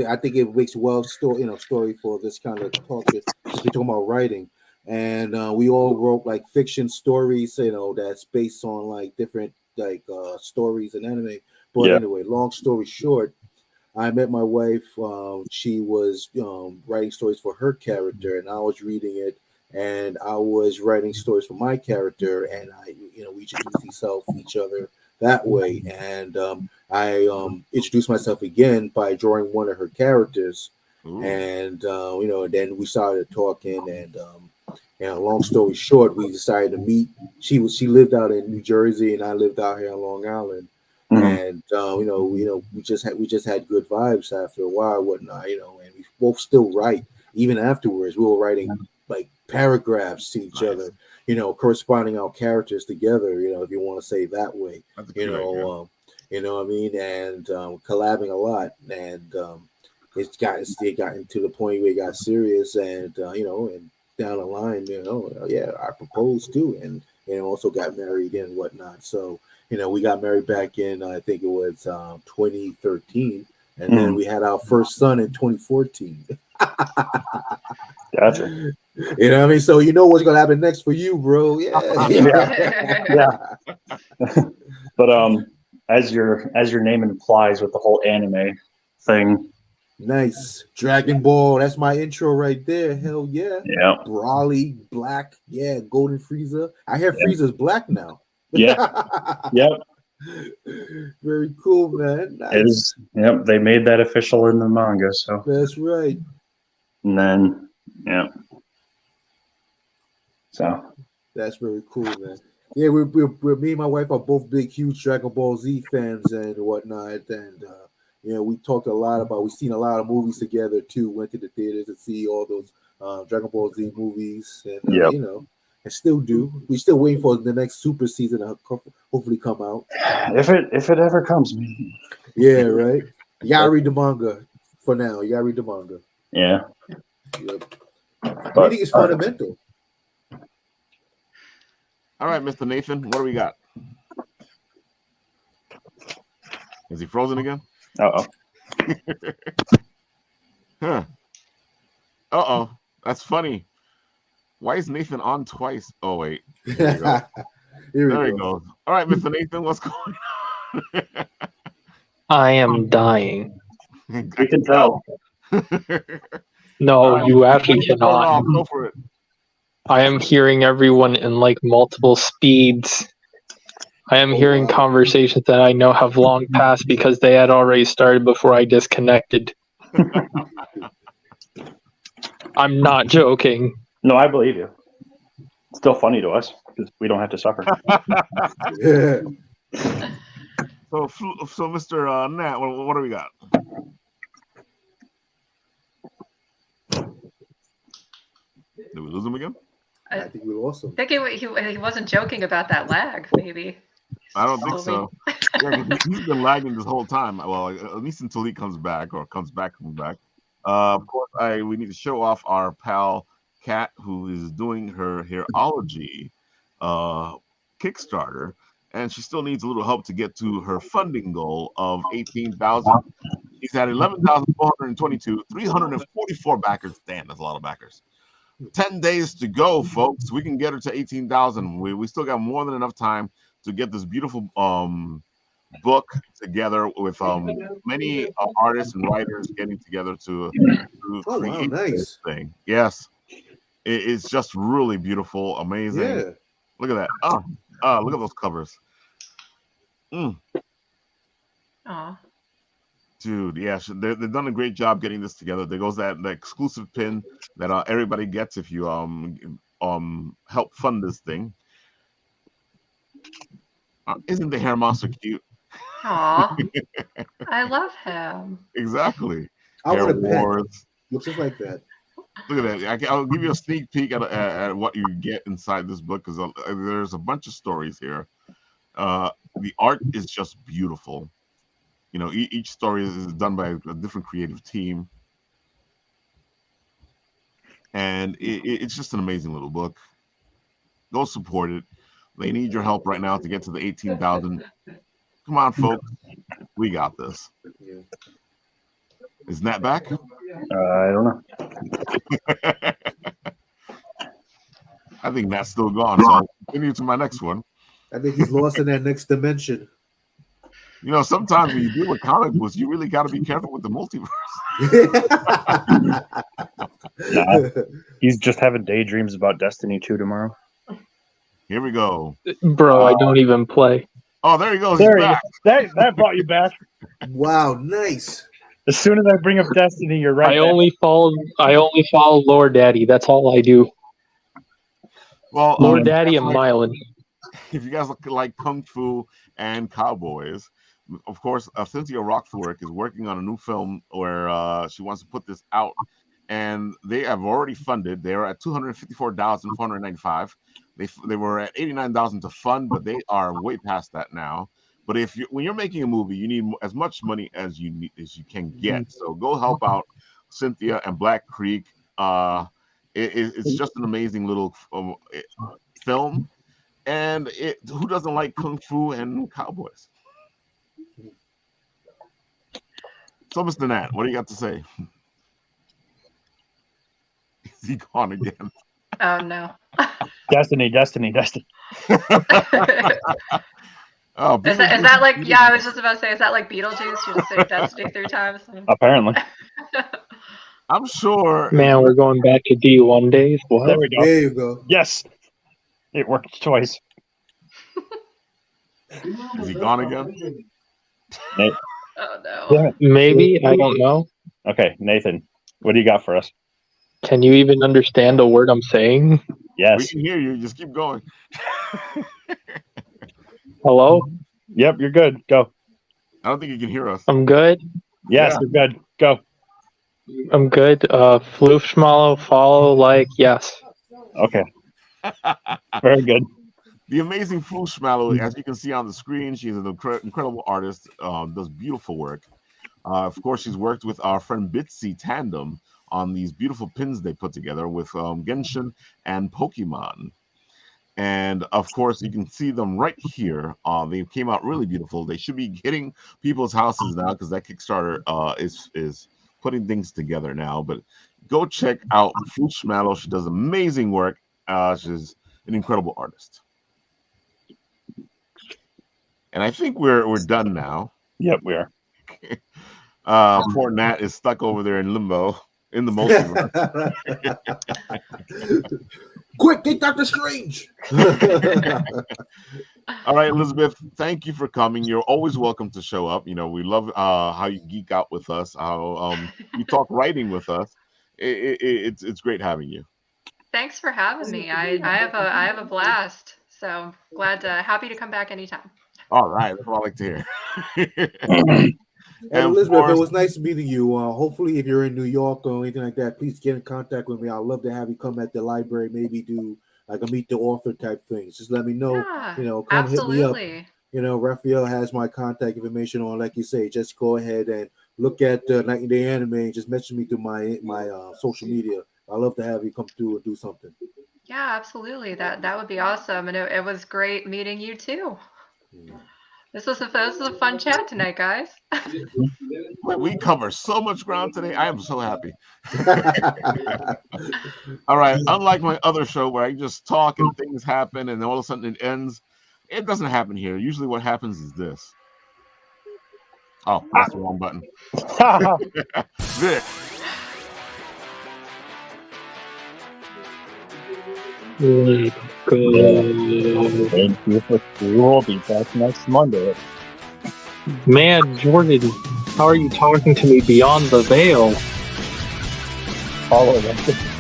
I think it makes story for this kind of talk since we're talking about writing. And we all wrote like fiction stories, you know, that's based on like different stories and anime. But anyway, long story short, I met my wife. She was writing stories for her character, and I was reading it, and I was writing stories for my character, and we introduced each other that way. And I introduced myself again by drawing one of her characters, and then we started talking, and long story short, we decided to meet. She lived out in New Jersey, and I lived out here on Long Island. And we just had good vibes after a while, whatnot, and we both still write even afterwards. We were writing like paragraphs to each other, corresponding our characters together, if you want to say it that way, you know what I mean, and collabing a lot, and it got to the point where it got serious, and and down the line, I proposed too, and also got married and whatnot. So we got married back in, I think it was 2013, and then we had our first son in 2014. Gotcha. You know what I mean? So you know what's gonna happen next for you, bro? Yeah. But as your name implies with the whole anime thing. Nice. Dragon Ball, that's my intro right there. Hell yeah. Yeah. Brawly, black, yeah, Golden Frieza. I hear Frieza's black now. Yeah. Yep. Very cool, man. Nice. It is. Yep. They made that official in the manga, so that's right. And then, yeah. So that's very cool, man. Yeah, we're me and my wife are both big, huge Dragon Ball Z fans and whatnot, and we talked a lot about. We've seen a lot of movies together too. Went to the theaters to see all those Dragon Ball Z movies, and and still do. We're still waiting for the next Super season to hopefully come out. If it ever comes, man. Yeah, right. You gotta read the manga for now. You gotta read the manga. Yeah. Yep. Reading is fundamental. All right, Mr. Nathan, what do we got? Is he frozen again? Uh-oh. Huh. Uh-oh. That's funny. Why is Nathan on twice? Oh, wait. There we go. There he goes. All right, Mr. Nathan, what's going on? I am dying. We can tell. No, you actually cannot. Go for it. I am hearing everyone in like multiple speeds. I am hearing conversations that I know have long passed because they had already started before I disconnected. I'm not joking. No, I believe you. It's still funny to us because we don't have to suffer. Yeah. So Mr. Nat, what do we got? Did we lose him again? I think we lost him. I think he wasn't joking about that lag, maybe. I don't think so. Yeah, he's been lagging this whole time. Well, at least until he comes back. Of course, we need to show off our pal Kat, who is doing her hairology Kickstarter, and she still needs a little help to get to her funding goal of 18,000. She's at 11,422, 344 backers. Damn, that's a lot of backers. 10 days to go, folks. We can get her to 18,000. We still got more than enough time to get this beautiful book together with many artists and writers getting together to create this thing. Yes, it's just really beautiful, amazing. Yeah. Look at that. Look at those covers. Mm. Aw. Dude, yeah, they've done a great job getting this together. There goes that exclusive pin that everybody gets if you help fund this thing. Isn't the hair monster cute? Aw. I love him. Exactly. I Hair want a pet. Wars. Looks just like that. Look at that. I'll give you a sneak peek at what you get inside this book because there's a bunch of stories here. The art is just beautiful. You know, each story is done by a different creative team. And it's just an amazing little book. Go support it. They need your help right now to get to the 18,000. Come on, folks. We got this. Yeah. Is Nat back? I don't know. I think Nat's still gone. So I'll continue to my next one. I think he's lost in that next dimension. You know, sometimes when you deal with comic books, you really got to be careful with the multiverse. Nah, he's just having daydreams about Destiny 2 tomorrow. Here we go. Bro, I don't even play. Oh, there he goes. There He's you back. that brought you back. Wow, nice. As soon as I bring up Destiny, you're right. I only follow Lord Daddy. That's all I do. Well, Lord Daddy and Mylan. if you guys like Kung Fu and cowboys, of course, Cynthia Rothrock is working on a new film where she wants to put this out, and they have already funded. They are at $254,495. They were at $89,000 to fund, but they are way past that now. But when you're making a movie, you need as much money as you can get. So go help out Cynthia and Black Creek. It's just an amazing little film, and who doesn't like Kung Fu and cowboys? So, Mr. Nat, what do you got to say? Is he gone again? Oh no. Destiny. Oh, Is that like? Yeah, I was just about to say. Is that like Beetlejuice? You just say Destiny 3 times. Apparently. I'm sure. Man, we're going back to D1 days. What? There we go. There you go. Yes. It worked twice. Is he gone again? Oh no. Damn it. Maybe, I don't know. Okay, Nathan, what do you got for us? Can you even understand a word I'm saying? We Yes. can hear you. Just keep going. Hello? Yep, you're good. Go. I don't think you can hear us. I'm good. Yes, Yeah. you're good. Go. I'm good. Floof schmallow, follow, like, yes. Okay. Very good. The amazing Floosh Mallow, as you can see on the screen, she's an incredible artist, does beautiful work. Of course, she's worked with our friend Bitsy Tandem on these beautiful pins they put together with Genshin and Pokemon. And of course, you can see them right here. They came out really beautiful. They should be hitting people's houses now because that Kickstarter is putting things together now. But go check out Floosh Mallow. She does amazing work. She's an incredible artist. And I think we're done now. Yep, we are. Poor Nat is stuck over there in limbo in the multiverse. Quick, get Doctor Strange. All right, Elizabeth, thank you for coming. You're always welcome to show up. You know, we love how you geek out with us, how you talk writing with us. It's great having you. Thanks for having me. I have a blast. So happy to come back anytime. All right, that's what I like to hear. And Elizabeth, it was nice meeting you. Hopefully, if you're in New York or anything like that, please get in contact with me. I'd love to have you come at the library, maybe do like a meet the author type things. Just let me know. Yeah, Come absolutely. hit me up. Raphael has my contact information on. Like you say, just go ahead and look at Night and Day Anime and just mention me through my social media. I'd love to have you come through and do something. Yeah, absolutely. That would be awesome. And it was great meeting you too. This was a fun chat tonight, guys. We cover so much ground today. I am so happy. All right. Unlike my other show where I just talk and things happen and all of a sudden it ends, it doesn't happen here. Usually what happens is this. Oh, that's the wrong button. Vic. Good. Thank you. We will be back next Monday. Man, Jordan, how are you talking to me beyond the veil? Follow them.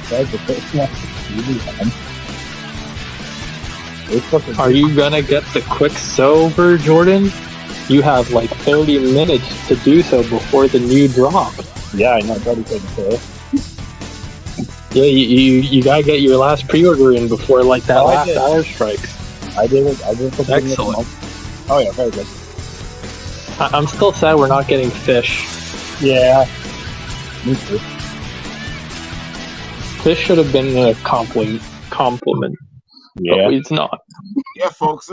That's the first one. Are you gonna get the Quicksilver, Jordan? You have like 30 minutes to do so before the new drop. Yeah, I know. Probably taking care. Yeah, you gotta get your last pre-order in before like that Oh, I last did. hour strikes. I did it. Excellent. Oh yeah, very good. I'm still sad we're not getting fish. Yeah. Me too. Fish should have been a compliment, but Yeah. it's not. Yeah, folks.